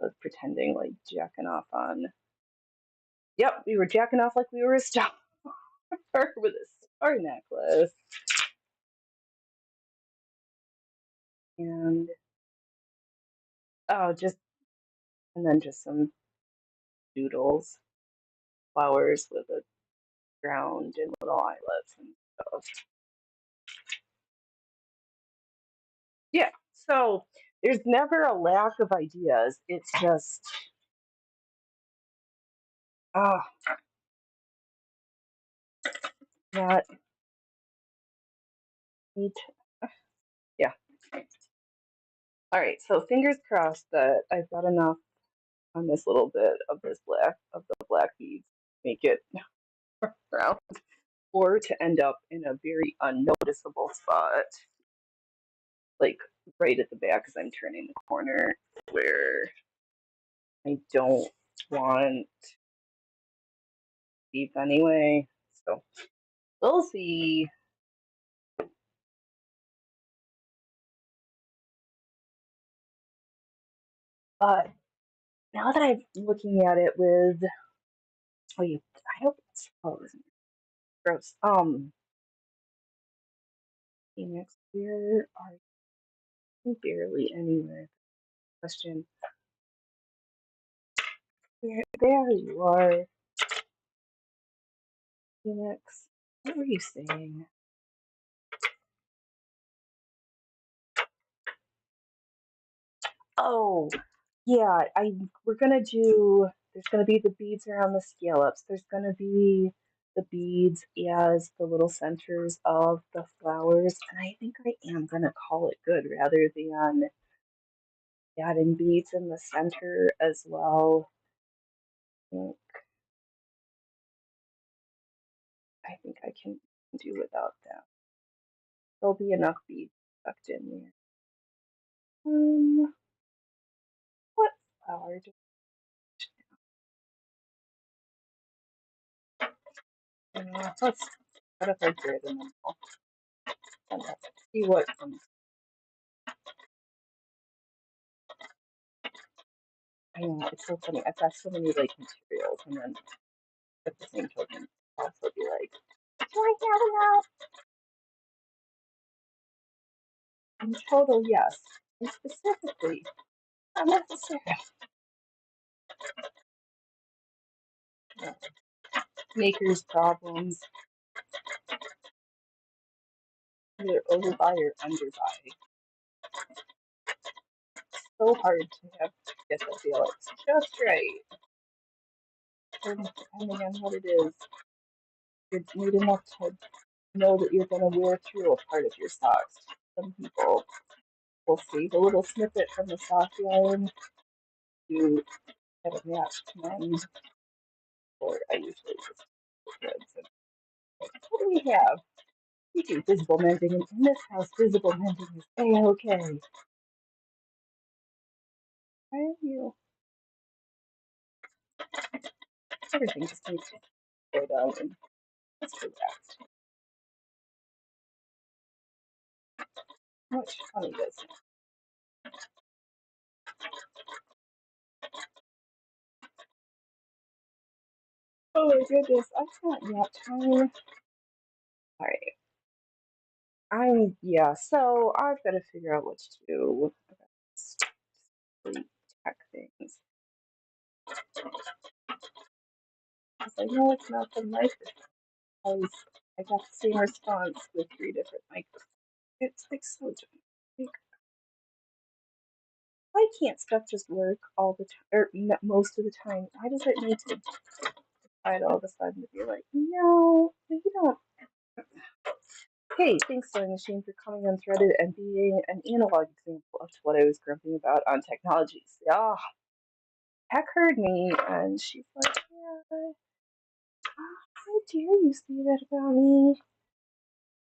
[SPEAKER 1] I was pretending like jacking off on. Yep, we were jacking off like we were a star with a star necklace. And oh, and then just some doodles, flowers with a ground and little eyelets and stuff. Yeah, so there's never a lack of ideas. It's just, ah, not neat. Yeah. All right, so fingers crossed that I've got enough on this little bit of the black beads, make it round, or to end up in a very unnoticeable spot, like right at the back as I'm turning the corner, where I don't want deep anyway. So we'll see. But now that I'm looking at it with, oh, I hope it's, oh, gross. Phoenix, where are you? Barely anywhere. Question. There you are, Phoenix. What were you saying? Oh, yeah. We're gonna do. There's gonna be the beads around the scallops. There's gonna be the beads as the little centers of the flowers, and I think I am gonna call it good rather than adding beads in the center as well. I think I can do without that. There'll be enough beads tucked in there. What flower? Let's what if I did and then let's see what comes. I know it's so funny. I've got so many like materials, and then at the same token, also be like, do I have enough? In total, yes. And specifically, unnecessary. Yeah. Maker's problems. Either overbuy or underbuy. So hard to get the feel it's just right. And depending on what it is, you need enough to know that you're going to wear through a part of your socks. Some people will save a little snippet from the sock yarn to get a matched mend, or I usually just threads. And what do we have? We do visible mending, and in this house, visible mending is A-okay. Why are you? Everything just needs to go down and just relax. How much funny this? Oh my goodness, I can't nap time. Alright, yeah, so I've got to figure out what to do about sleep tech things. 'Cause I know it's not the microphone. I got the same response with 3 different microphones. It's like so like, why can't stuff just work all the time or most of the time? Why does it need to decide all of a sudden to be like, no, you don't. Hey, thanks, Sewing Machine, for coming unthreaded and being an analog example of what I was grumping about on technologies. Oh, Heck heard me, and she's like, yeah, how dare you say that about me?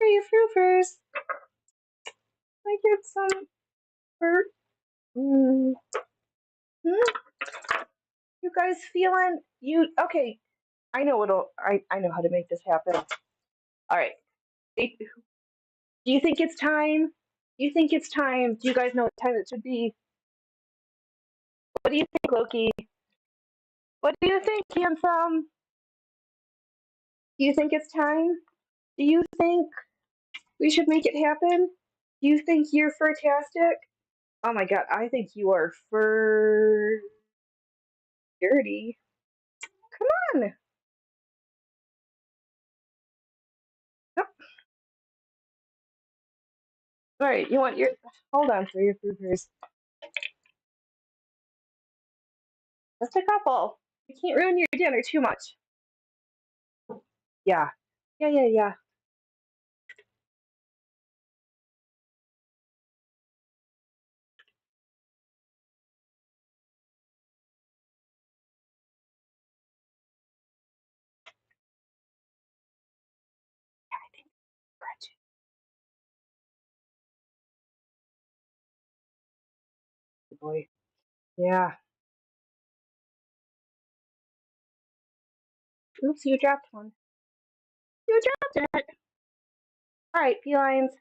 [SPEAKER 1] Hey, Froofers, I get some for. Mm, hmm? You guys feeling you? Okay, I know what'll. I know how to make this happen. All right. Do you think it's time? Do you think it's time? Do you guys know what time it should be? What do you think, Loki? What do you think, handsome? Do you think it's time? Do you think we should make it happen? Do you think you're fantastic? Oh my god, I think you are for dirty. Come on. Yep. All right, you want your hold on for your foofers. Just a couple. You can't ruin your dinner too much. Yeah. Yeah. Good boy. Yeah. Oops, you dropped one. You dropped it. All right, felines.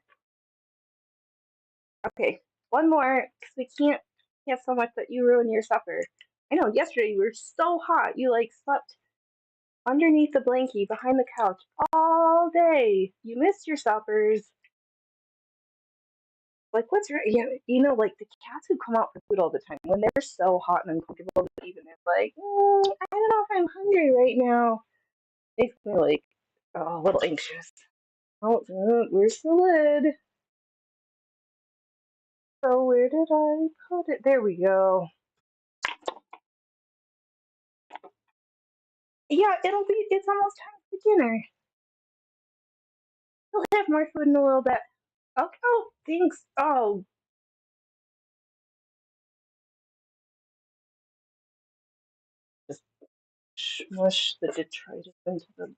[SPEAKER 1] Okay, one more, because we can't have so much that you ruin your supper. I know, yesterday you were so hot. You like slept underneath the blankie behind the couch all day. You missed your suppers. Like, what's right? Yeah, like the cats who come out for food all the time, when they're so hot and uncomfortable, even it's like, I don't know if I'm hungry right now. Makes me like a little anxious. Oh, where's the lid? So where did I put it? There we go. Yeah, it's almost time for dinner. We'll have more food in a little bit. Okay. Oh, thanks. Oh, just smush the detritus into the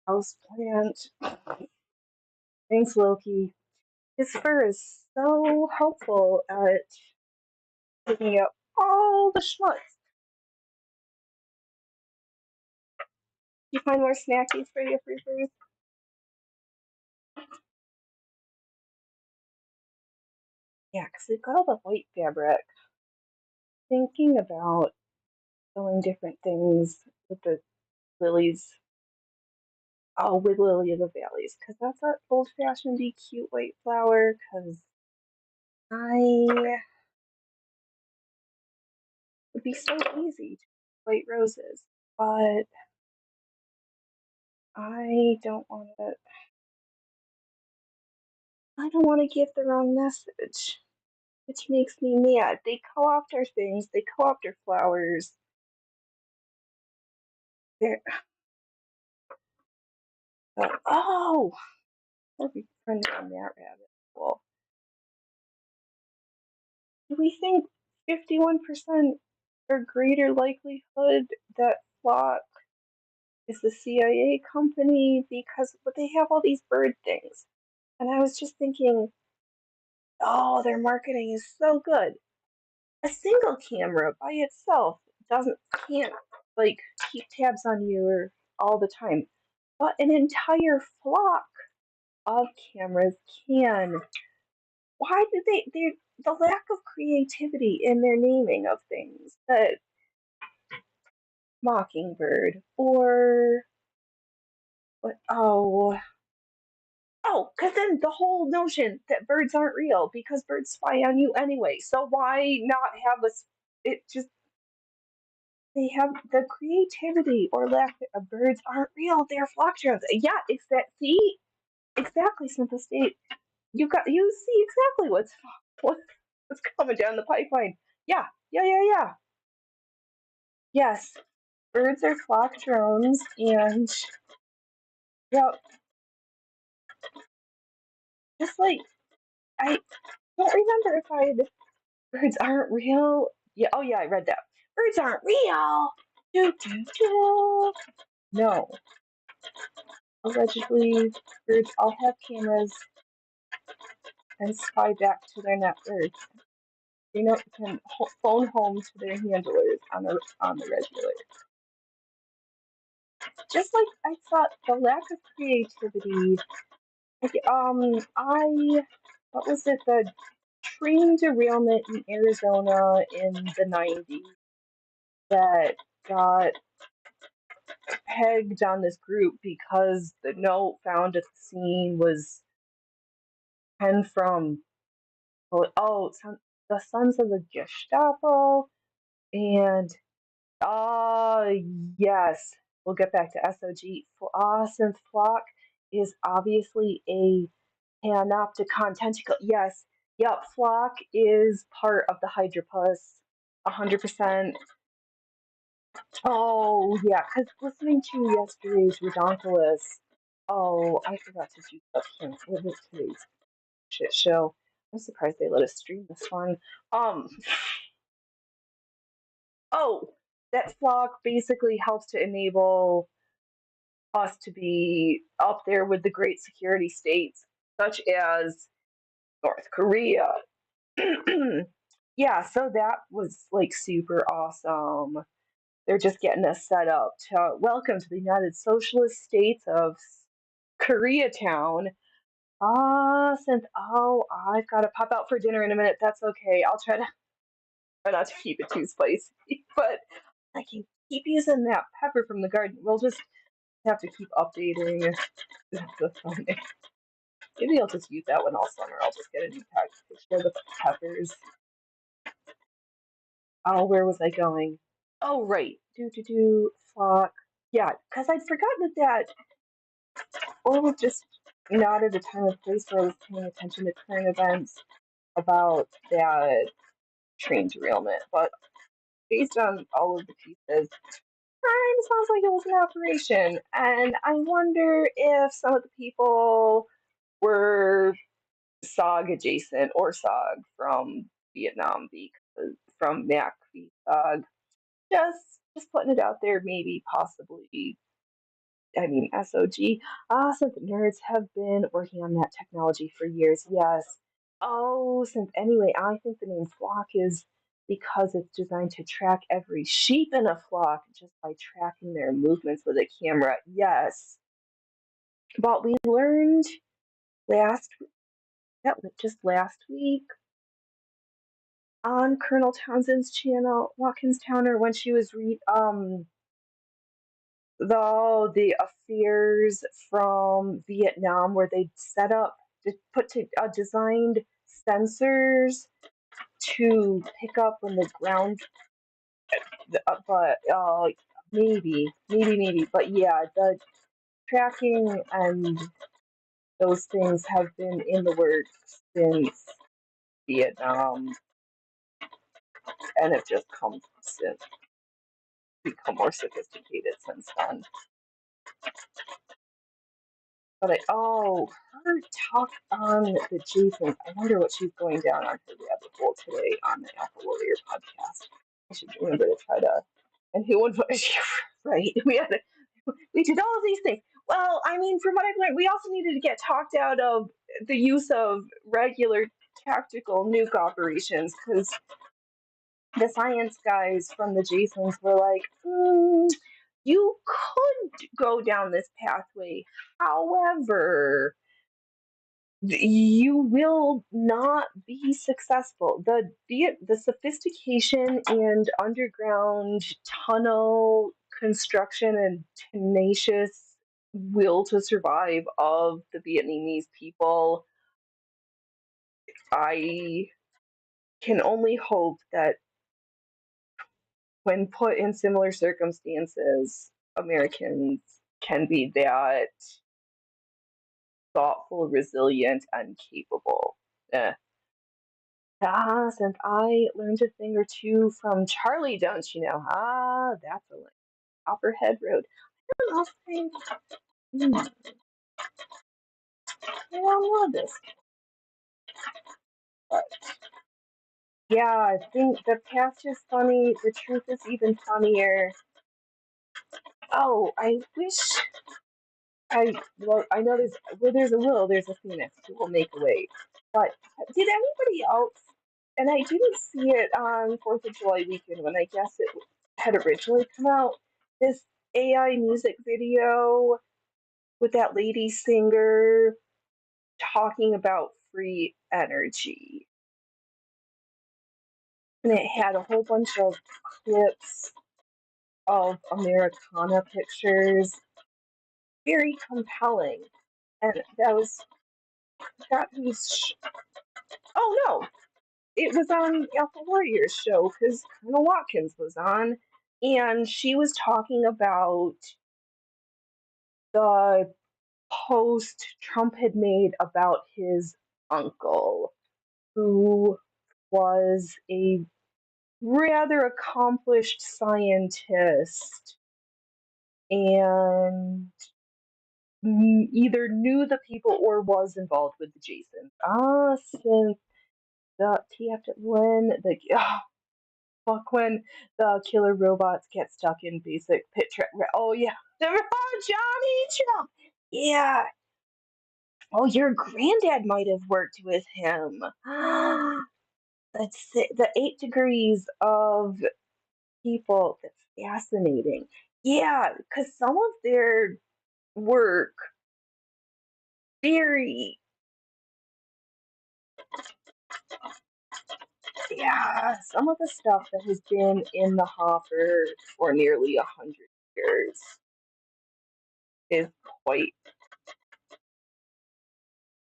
[SPEAKER 1] house plant. Thanks, Loki. His fur is so helpful at picking up all the schmutz. You find more snackies for your freezers? Yeah, because we've got all the white fabric. Thinking about sewing different things with the lilies. Oh, with Lily of the Valleys, because that's that old-fashioned, cute white flower. Because I would be so easy to white roses, but I don't want to. I don't want to give the wrong message, which makes me mad. They co-opt our things. They co-opt our flowers. They're, oh, let me turn down that rabbit hole. Do we think 51% or greater likelihood that Flock is the CIA company because they have all these bird things? And I was just thinking, oh, their marketing is so good. A single camera by itself can't like keep tabs on you all the time, but an entire flock of cameras can. Why do they the lack of creativity in their naming of things, that mockingbird or what? Oh, because then the whole notion that birds aren't real because birds spy on you anyway. So why not have us? It just they have the creativity or lack of birds aren't real. They're flock drones. Yeah, see exactly, Simple State. You see exactly what, what's coming down the pipeline. Yeah, yeah. Yes, birds are flock drones, and yeah, just like I don't remember if I birds aren't real. Yeah, oh yeah, I read that. Birds aren't real. Do do do. No, allegedly, birds all have cameras and spy back to their networks. They know can phone home to their handlers on the regular. Just like I thought, the lack of creativity. Like, I what was it? The train derailment in Arizona in the '90s that got pegged on this group because the note found at the scene was penned from the Sons of the Gestapo and uh yes, we'll get back to SOG. Since Flock is obviously a Panopticon tentacle. Yes, yep, Flock is part of the Hydropus, 100%. Oh, yeah, because listening to yesterday's Redonkulus, oh, I forgot to do that. What was today's shit show? I'm surprised they let us stream this one. Um, oh, that Flock basically helps to enable us to be up there with the great security states, such as North Korea. Yeah, so that was like super awesome. They're just getting us set up to welcome to the United Socialist States of Koreatown. I've got to pop out for dinner in a minute. That's okay. I'll try not to keep it too spicy, but I can keep using that pepper from the garden. We'll just have to keep updating the thumbnail. Maybe I'll just use that one all summer. I'll just get a new picture of the peppers. Oh, where was I going? Oh, right. Flock. Yeah, because I'd forgotten that, or was just not at a time or place where I was paying attention to current events about that train derailment. But based on all of the pieces, sounds like it was an operation. And I wonder if some of the people were SOG adjacent or SOG from Vietnam, because from Mac v SOG. Just putting it out there, maybe possibly. I mean, SOG. Since nerds have been working on that technology for years, yes. Oh, since anyway, I think the name flock is because it's designed to track every sheep in a flock just by tracking their movements with a camera. Yes. But we learned last that was just last week on Colonel Townsend's channel, Watkins Towner, when she was the affairs from Vietnam, where they set up, designed sensors to pick up when the ground, but maybe, but yeah, the tracking and those things have been in the works since Vietnam, and have just become more sophisticated since then. But her talk on the Jasons. I wonder what she's going down on her rabbit hole today on the Alpha Warrior podcast. I should remember to try to. And who would right? We did all of these things. Well, I mean, from what I've learned, we also needed to get talked out of the use of regular tactical nuke operations because the science guys from the Jasons were like, you could go down this pathway. However, you will not be successful. The sophistication and underground tunnel construction and tenacious will to survive of the Vietnamese people. I can only hope that when put in similar circumstances, Americans can be that thoughtful, resilient, and capable. Eh. Since I learned a thing or two from Charlie, don't you know? That's a line. Copperhead Road. I don't know. I don't know this. But yeah, I think the past is funny. The truth is even funnier. Oh, I wish I know there's where there's a will, there's a phoenix who will make a way. But did anybody else? And I didn't see it on Fourth of July weekend when I guess it had originally come out. This AI music video with that lady singer talking about free energy, and it had a whole bunch of clips of Americana pictures, very compelling. And that was that who's oh no, it was on Alpha Warriors show because Colonel Watkins was on, and she was talking about the post Trump had made about his uncle, who was a rather accomplished scientist and either knew the people or was involved with the Jason. Since the TF when the fuck when the killer robots get stuck in basic pit trap. Oh yeah, oh Johnny Trump. Yeah. Oh, your granddad might have worked with him. That's the 8 degrees of people. That's fascinating. Yeah, because some of their work very yeah, some of the stuff that has been in the hopper for nearly 100 years is quite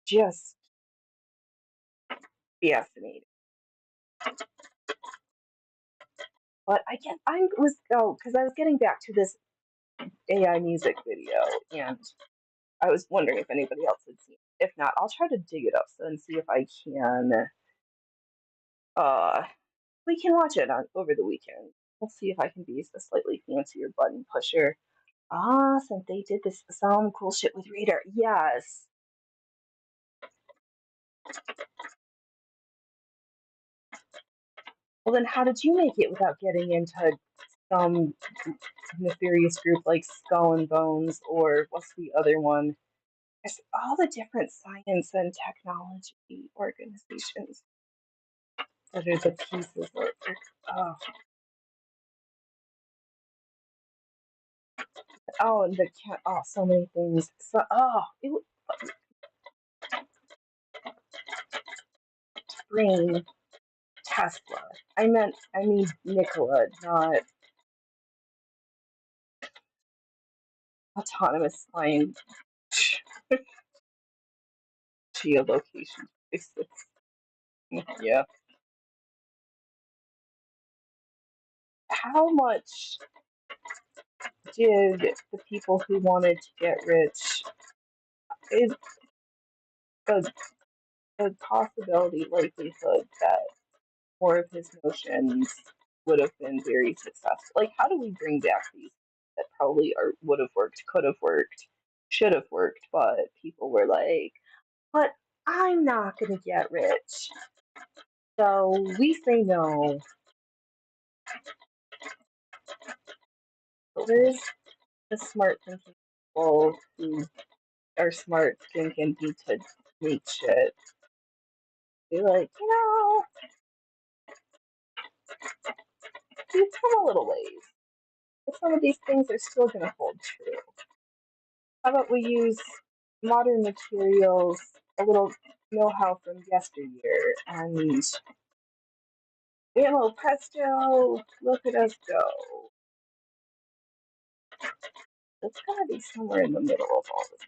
[SPEAKER 1] just fascinating. But I guess I was because I was getting back to this AI music video, and I was wondering if anybody else had seen it. If not, I'll try to dig it up and see if I can. Uh, we can watch it on over the weekend. We'll see if I can be a slightly fancier button pusher. Since they did this some cool shit with Radar. Yes. Well, then how did you make it without getting into some nefarious group like Skull and Bones, or what's the other one? There's all the different science and technology organizations that are the pieces of it. Oh, and the cat. Oh, so many things. So, brain Tesla. I mean Nikola, not autonomous flying geolocation. Yeah. How much did the people who wanted to get rich is the, the possibility, likelihood that more of his notions would have been very successful? Like, how do we bring back these that probably would have worked, could have worked, should have worked, but people were like, but I'm not going to get rich. So we say no. But where's the smart thinking people who are smart thinking need to make shit? Be like, we've come a little ways. But some of these things are still going to hold true. How about we use modern materials, a little know-how from yesteryear, and presto, look at us go. It's gotta be somewhere in the middle of all this.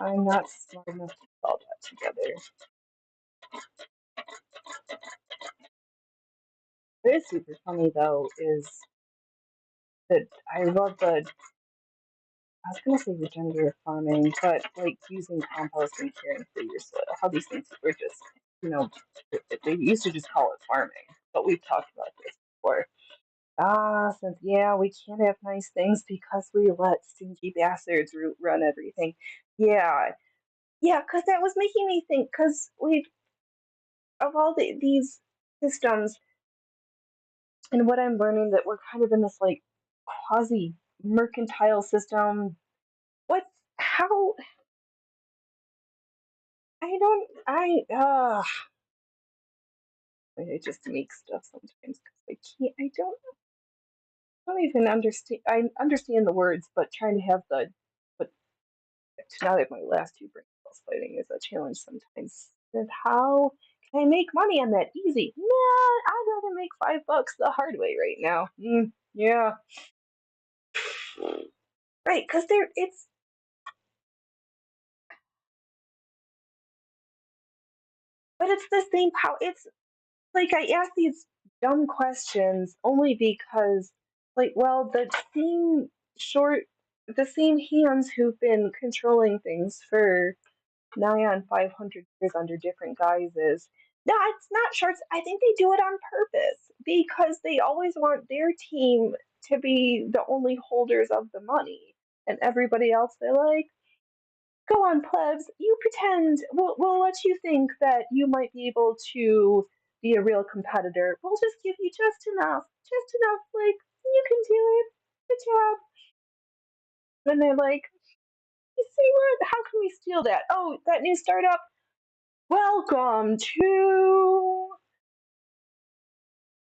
[SPEAKER 1] I'm not smart enough to put all that together. What is super funny though is that I love the, I was gonna say regenerative farming, but like using compost and caring for your soil. How these things were just, you know, they used to just call it farming, but we've talked about this before. Since yeah, we can't have nice things because we let stinky bastards run everything. Yeah, yeah, because that was making me think. Because we of all these systems, and what I'm learning that we're kind of in this like quasi mercantile system. What? How? I don't. I just make stuff sometimes because I can't. I don't even understand. I understand the words, but trying to have the. But now that my last two brain cells fighting is a challenge sometimes. And how can I make money on that easy? Nah, I'd rather make $5 the hard way right now. Yeah, right. Because it's, but it's the same power. It's like I ask these dumb questions only because, like, well, short, the same hands who've been controlling things for nigh on 500 years under different guises. No, it's not shorts. I think they do it on purpose because they always want their team to be the only holders of the money, and everybody else they're like, go on, plebs. You pretend. We'll let you think that you might be able to be a real competitor. We'll just give you just enough. Just enough. Like, you can do it. Good job. And they're like, you see what? How can we steal that? Oh, that new startup? Welcome to.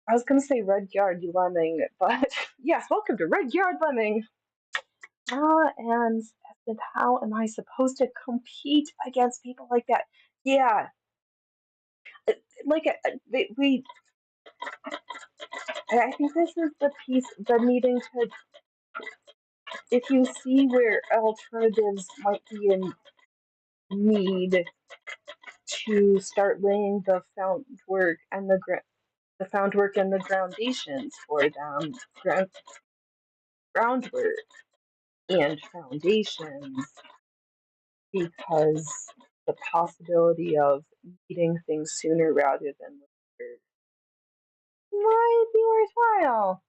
[SPEAKER 1] I was going to say Red Yard Lemming, but yes, welcome to Red Yard Lemming. And how am I supposed to compete against people like that? Yeah, like we. I think this is the piece, the needing to. If you see where alternatives might be in need to start laying the groundwork and the groundwork and the foundations for them, groundwork and foundations, because the possibility of needing things sooner rather than later might be worthwhile.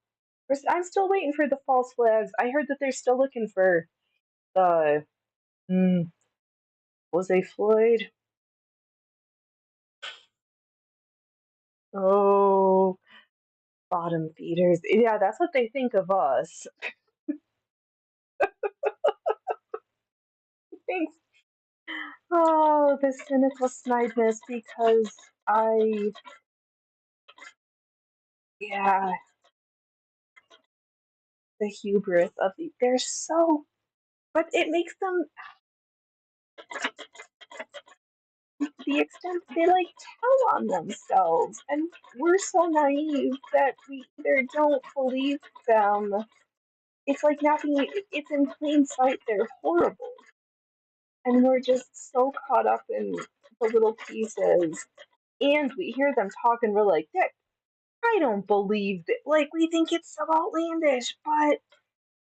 [SPEAKER 1] I'm still waiting for the false flags. I heard that they're still looking for the Jose Floyd. Oh, bottom feeders. Yeah, that's what they think of us. Thanks. Oh, the cynical snideness because I, yeah, the hubris of they're so, but it makes them, the extent they like tell on themselves, and we're so naive that we either don't believe them. It's like nothing, it's in plain sight, they're horrible. And we're just so caught up in the little pieces. And we hear them talk and we're like, that I don't believe that. Like, we think it's so outlandish, but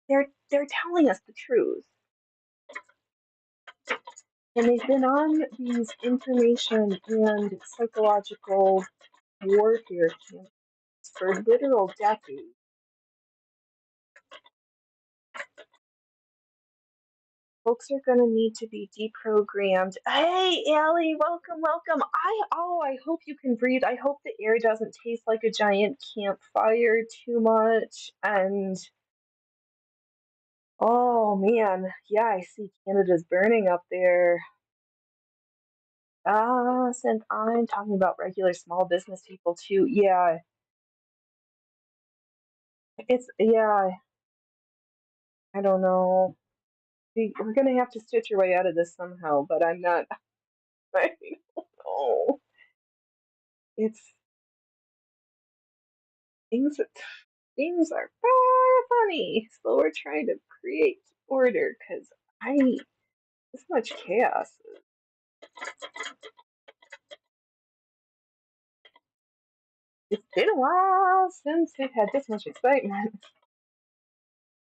[SPEAKER 1] they're telling us the truth. And they've been on these information and psychological warfare camps for literal decades. Folks are going to need to be deprogrammed. Hey, Allie, welcome, welcome. I hope you can breathe. I hope the air doesn't taste like a giant campfire too much. And oh man, yeah, I see Canada's burning up there. Since I'm talking about regular small business people too, yeah, yeah, I don't know. We're gonna have to stitch our way out of this somehow, but I'm not. I don't know. It's things. things are funny. So we're trying to create order because I this much chaos. It's been a while since we've had this much excitement.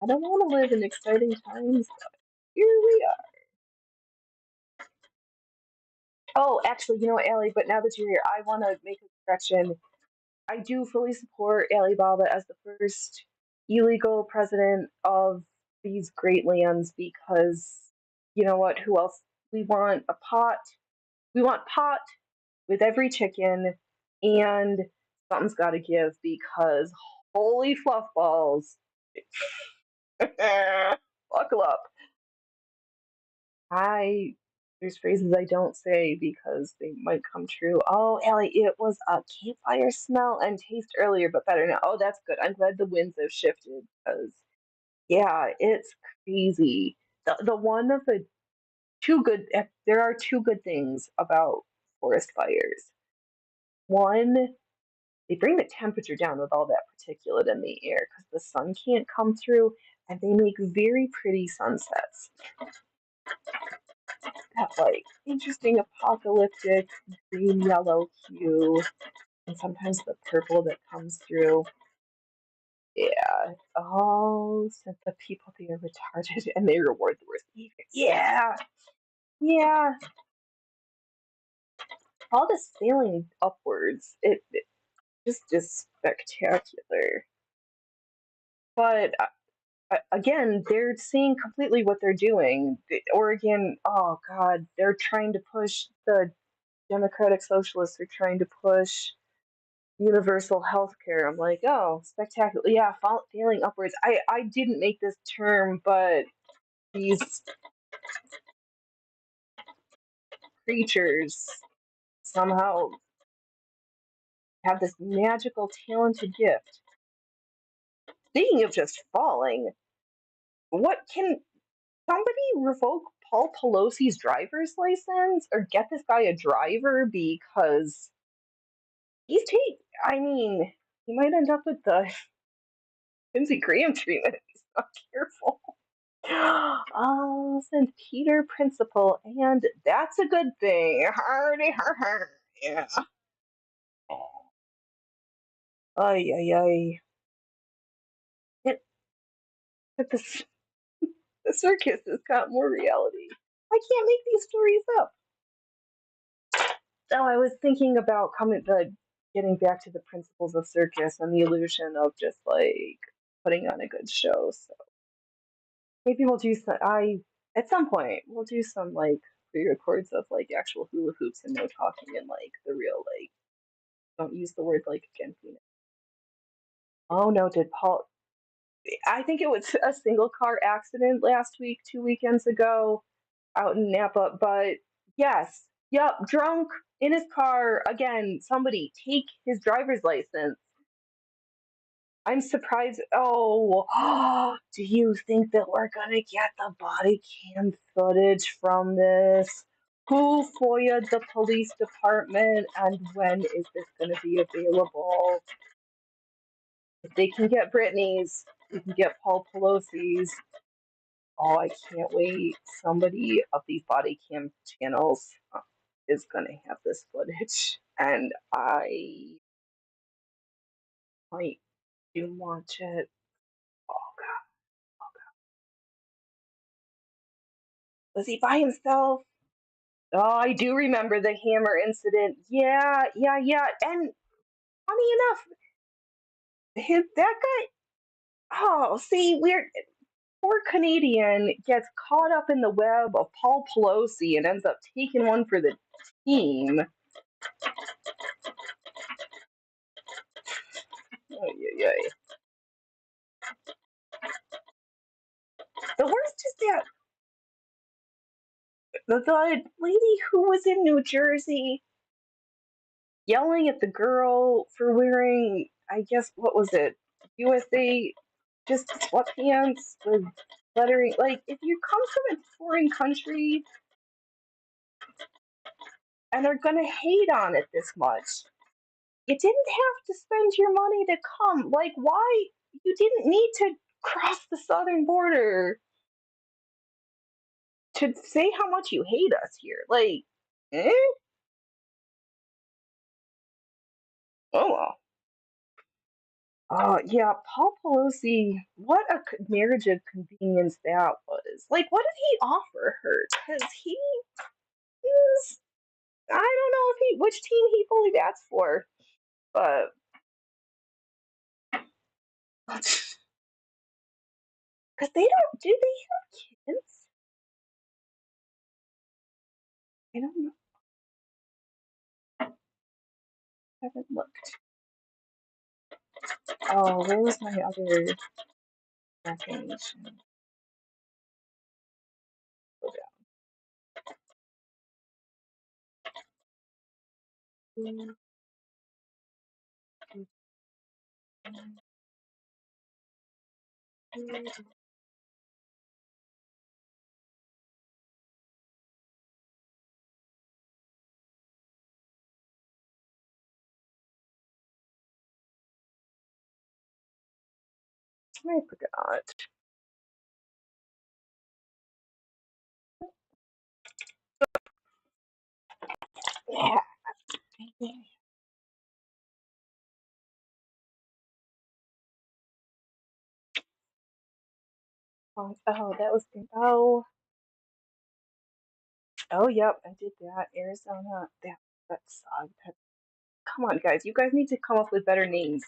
[SPEAKER 1] I don't want to live in exciting times, but here we are. Oh, actually, you know what, Allie, but now that you're here, I want to make a correction. I do fully support Ali Baba as the first illegal president of these great lands because you know what? Who else? We want a pot. We want pot with every chicken, and something's got to give because holy fluff balls. Buckle up. There's phrases I don't say because they might come true. Oh, Ellie, it was a campfire smell and taste earlier, but better now. Oh, that's good. I'm glad the winds have shifted because yeah, it's crazy. The one of the two good there are two good things about forest fires. One, they bring the temperature down with all that particulate in the air because the sun can't come through, and they make very pretty sunsets. That like interesting apocalyptic green yellow hue, and sometimes the purple that comes through. Yeah. Oh, since the people they are retarded and they reward the worst behavior. Yeah. Yeah. All this sailing upwards, it just is spectacular. But again, they're seeing completely what they're doing. Oregon, oh God, they're trying to push the Democratic Socialists are trying to push universal health care. I'm like, oh, spectacular. Yeah, failing upwards. I didn't make this term, but these creatures somehow have this magical, talented gift. Speaking of just falling, what can somebody revoke Paul Pelosi's driver's license or get this guy a driver because I mean, he might end up with the Lindsey Graham treatment if he's not careful. Oh, St. Peter Principle, and that's a good thing. Hardy, har, har. Yeah. Ay, ay, ay. It, but the circus has got more reality. I can't make these stories up. So I was thinking about getting back to the principles of circus and the illusion of just like putting on a good show. So maybe we'll do some. At some point we'll do some like pre-records of like actual hula hoops and no talking and like the real like don't use the word like again. Oh no, did Paul? I think it was a single car accident last week, 2 weekends ago, out in Napa. But yes, yep, drunk in his car again. Somebody take his driver's license. I'm surprised. Oh, do you think that we're gonna get the body cam footage from this? Who FOIA'd the police department, and when is this gonna be available? If they can get Britney's, we can get Paul Pelosi's. Oh, I can't wait. Somebody of these body cam channels is going to have this footage, and I might do watch it. Oh, God. Was he by himself? Oh, I do remember the hammer incident. Yeah, yeah, yeah. And funny enough, that guy. Oh, see, weird. Poor Canadian gets caught up in the web of Paul Pelosi and ends up taking one for the team. Oh, yeah, yeah. The worst is that the lady who was in New Jersey yelling at the girl for wearing, I guess, what was it? USA, just sweatpants with lettering. Like, if you come from a foreign country and are gonna hate on it this much, you didn't have to spend your money to come. Like, why? you didn't need to cross the southern border to say how much you hate us here. Like, eh? Oh well. Yeah, Paul Pelosi, what a marriage of convenience that was. Like, what did he offer her? Because he's, I don't know if which team he fully bats for, but because they don't, do they have kids? I don't know. I haven't looked. Oh, where was my other definition? Go down. I forgot. Yeah. Oh, that was good. Oh, yep, I did that. Arizona. That sucked. Come on, guys. You guys need to come up with better names.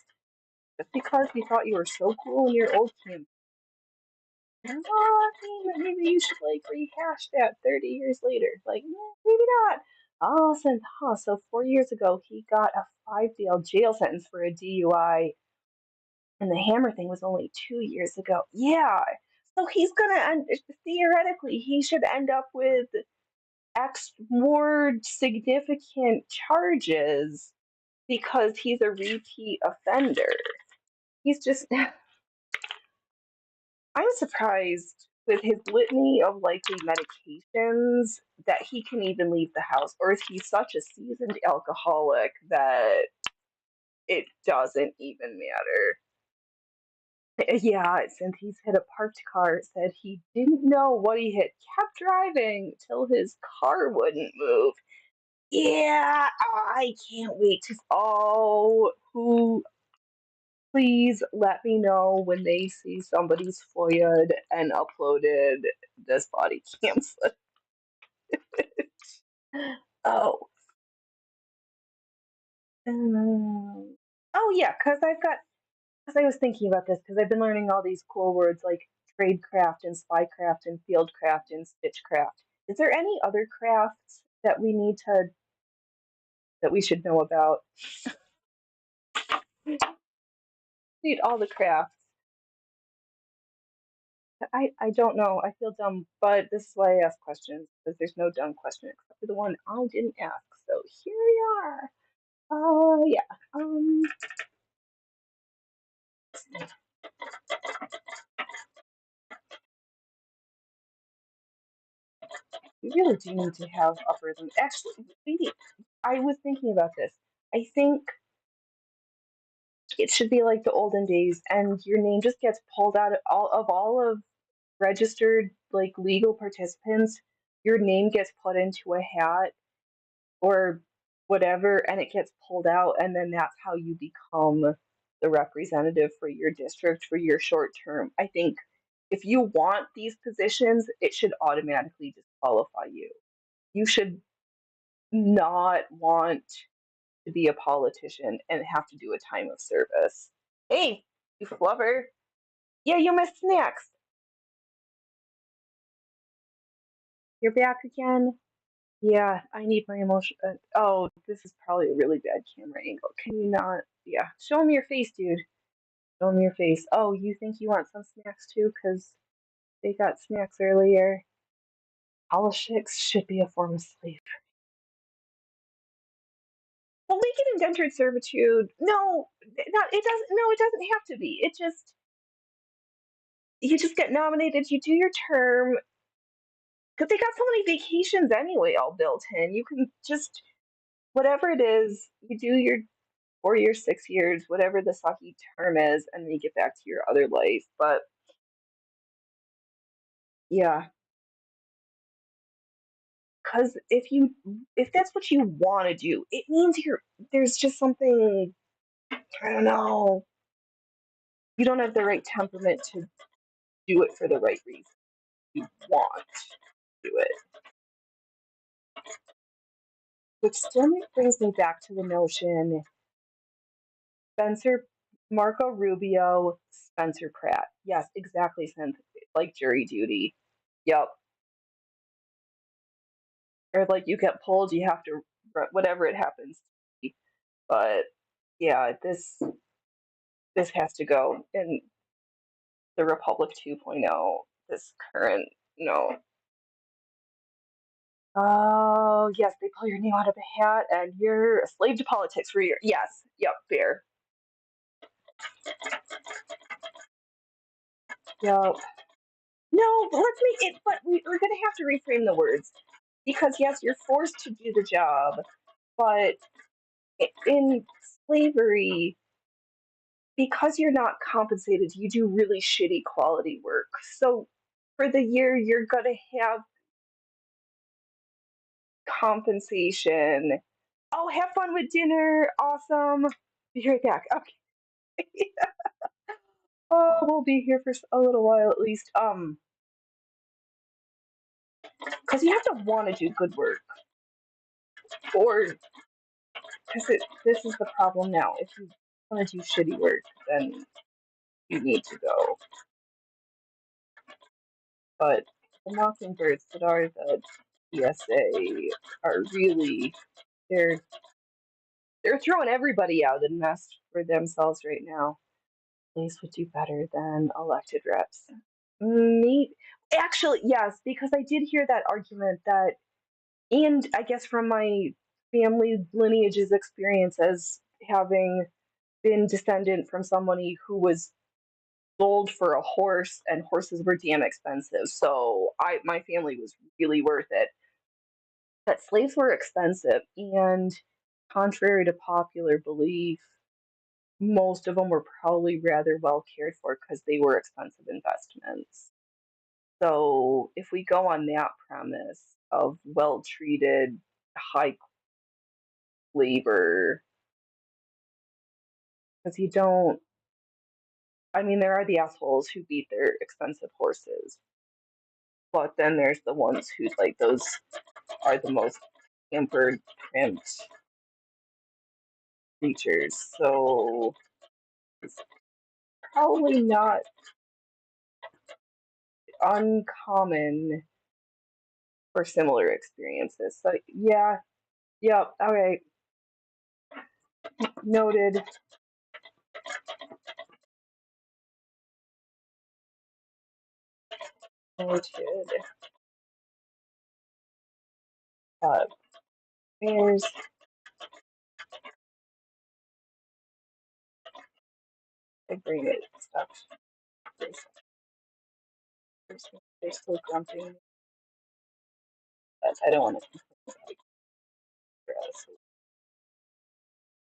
[SPEAKER 1] Just because we thought you were so cool in your old camp. Maybe you should like rehash that 30 years later. Like, maybe not. Oh, so 4 years ago he got a 5-day jail sentence for a DUI, and the hammer thing was only 2 years ago. Yeah, so he's gonna end. Theoretically, he should end up with X more significant charges because he's a repeat offender. He's just I'm surprised with his litany of likely medications that he can even leave the house, or is he such a seasoned alcoholic that it doesn't even matter? Yeah, since he's hit a parked car, said he didn't know what he hit, kept driving till his car wouldn't move. Yeah, I can't wait to. Oh, who please let me know when they see somebody's FOIA'd and uploaded this body cam footage. Oh. Oh yeah, because I was thinking about this because I've been learning all these cool words like tradecraft and spycraft and fieldcraft and stitchcraft. Is there any other crafts that that we should know about? Need all the crafts. I don't know. I feel dumb, but this is why I ask questions, because there's no dumb question except for the one I didn't ask. So here we are. Yeah. We really do need to have uppers. And actually, I was thinking about this. I think it should be like the olden days, and your name just gets pulled out of all of registered like legal participants. Your name gets put into a hat or whatever, and it gets pulled out, and then that's how you become the representative for your district for your short term. I think if you want these positions, it should automatically disqualify you. You should not want to be a politician and have to do a time of service. Hey, you flubber. Yeah, you missed snacks. You're back again. Yeah, I need my emotion. Oh, this is probably a really bad camera angle. Can you not? Yeah, show me your face, dude. Show me your face. Oh, you think you want some snacks too? Because they got snacks earlier. Politics should be a form of slavery. Well, make it indentured servitude. No, not it doesn't. No, it doesn't have to be. It just you just get nominated. You do your term because they got so many vacations anyway, all built in. You can just whatever it is. You do your 4 years, 6 years, whatever the sucky term is, and then you get back to your other life. But yeah, because if that's what you want to do, it means there's just something, I don't know, you don't have the right temperament to do it for the right reason. You want to do it. Which still brings me back to the notion Spencer, Marco Rubio, Spencer Pratt. Yes, exactly. Like jury duty. Yep. Or like you get pulled, you have to, whatever it happens to be. But yeah, this has to go in the Republic 2.0. This current, no. Oh, yes, they pull your name out of a hat and you're a slave to politics for your. Yes, yep, fair. Yep. No, but let's make it, but we're going to have to reframe the words. Because, yes, you're forced to do the job, but in slavery, because you're not compensated, you do really shitty quality work. So for the year, you're going to have compensation. Oh, have fun with dinner. Awesome. Be right back. Okay. Oh, we'll be here for a little while at least. Because you have to want to do good work, or because this is the problem now. If you want to do shitty work, then you need to go. But the Mockingbirds that are the ESA are really they're they're throwing everybody out in mess for themselves right now. Police would do better than elected reps. Me, actually, yes, because I did hear that argument that, and I guess from my family lineage's experience as having been descendant from somebody who was sold for a horse, and horses were damn expensive. So my family was really worth it. But slaves were expensive, and contrary to popular belief, most of them were probably rather well cared for because they were expensive investments. So if we go on that premise of well treated, high labor, because you don't, I mean, there are the assholes who beat their expensive horses, but then there's the ones who, like, those are the most pampered, crimped creatures. So it's probably not uncommon for similar experiences. So yeah, yep, all right, noted. Noted. Uh, there's agreement stuff. They're still grumping, but I don't want to like gross.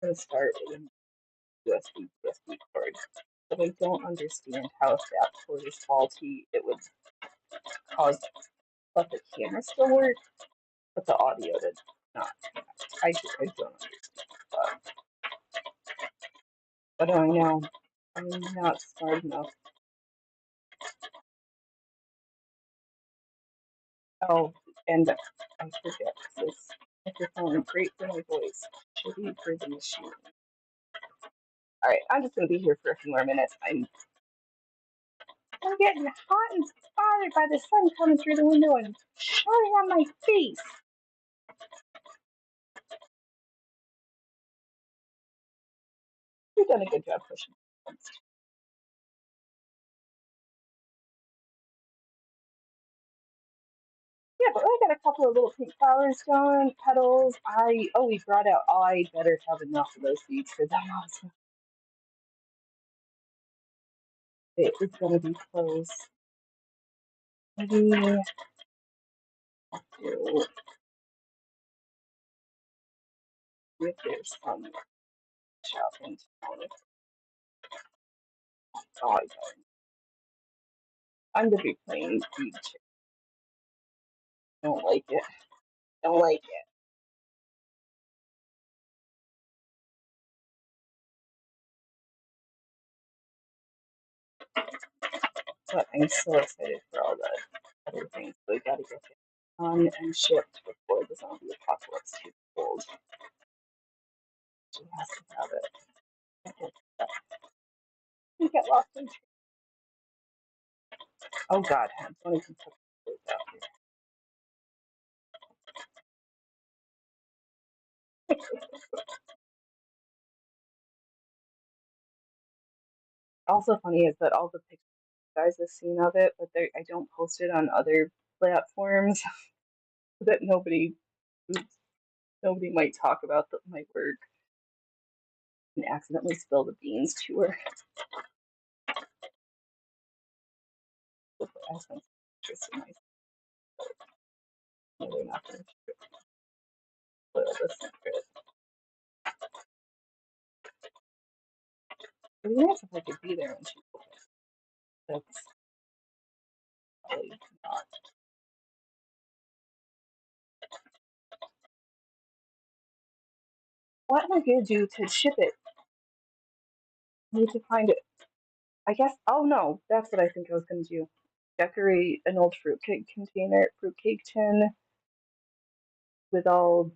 [SPEAKER 1] I'm gonna start with a USB cord. But I don't understand how if that cord is faulty, it would cause let the camera still work, but the audio did not. I don't understand. What do I know? I'm not smart enough. Oh, and I forget this microphone, great for my voice, shitty for the machine. Alright, I'm just gonna be here for a few more minutes. I'm getting hot and bothered by the sun coming through the window and shining on my face. You've done a good job pushing. Yeah, but I got a couple of little pink flowers going, petals. We brought out, I better have enough of those seeds for them also. It is going to be close. Maybe if there's some shopping town. Oh, I'm gonna be playing beach. Don't like it. Don't like it. But I'm so excited for all the other things. So we gotta get it on and shipped before the zombie apocalypse takes hold. She has to have it. We get lost in. Oh God, I'm funny from out here. Also funny is that all the pictures you guys have seen of it, but I don't post it on other platforms so that nobody might talk about my work and accidentally spill the beans to her. I think it's nice. No, they're not going to spoil the secret. It'd be nice if I could be there when she opens. That's probably not. What am I going to do to ship it? I need to find it. I guess. Oh no, that's what I think I was going to do. Decorate an old fruitcake fruitcake tin with all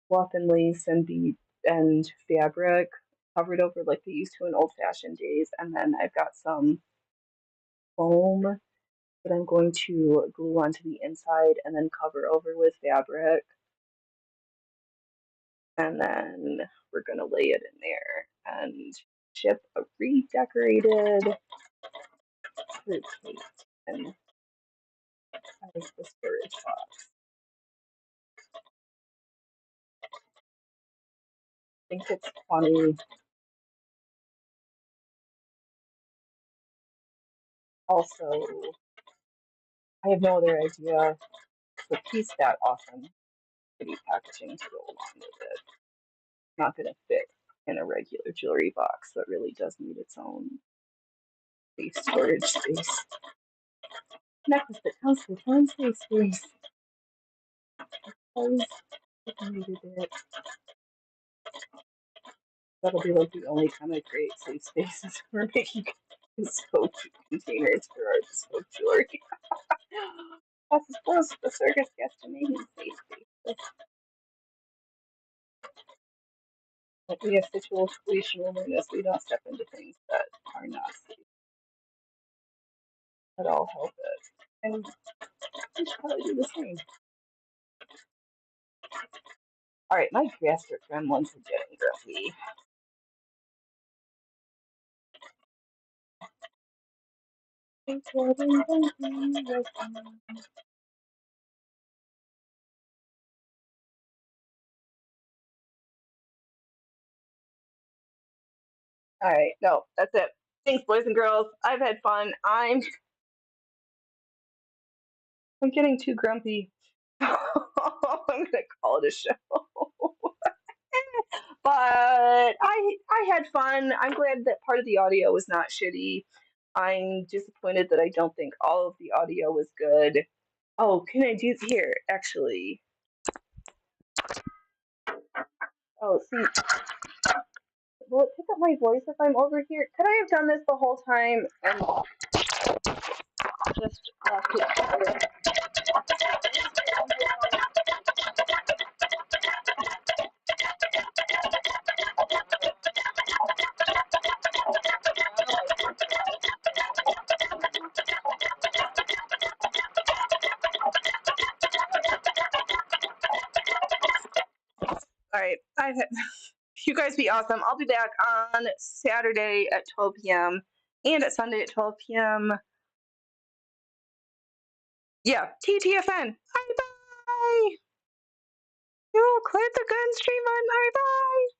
[SPEAKER 1] cloth and lace and bead and fabric covered over like they used to in old fashioned days. And then I've got some foam that I'm going to glue onto the inside and then cover over with fabric. And then we're going to lay it in there and ship a redecorated fruitcake tin out of the storage box. I think it's funny. Also, I have no other idea the piece that often pretty packaging to go along with it. Not going to fit in a regular jewelry box, so it really does need its own storage space. Necklace that comes with one safe space. Because it needed it. That'll be like the only time I create safe spaces for making bespoke containers for our bespoke jewelry. That's as close the circus gets to making safe spaces. But we have situational awareness. We don't step into things that are not safe. That all help it. And we should probably do the same. Alright, my gastric gremlins are getting grumpy. Alright, no, that's it. Thanks, boys and girls. I've had fun. I'm getting too grumpy. I'm gonna call it a show. But I had fun. I'm glad that part of the audio was not shitty. I'm disappointed that I don't think all of the audio was good. Oh, can I do here? Actually, oh, see, will it pick up my voice if I'm over here? Could I have done this the whole time and just left it? All right, you guys be awesome. I'll be back on Saturday at 12 p.m. and at Sunday at 12 p.m. Yeah, TTFN. Bye bye. You cleared the gun stream on. Bye bye.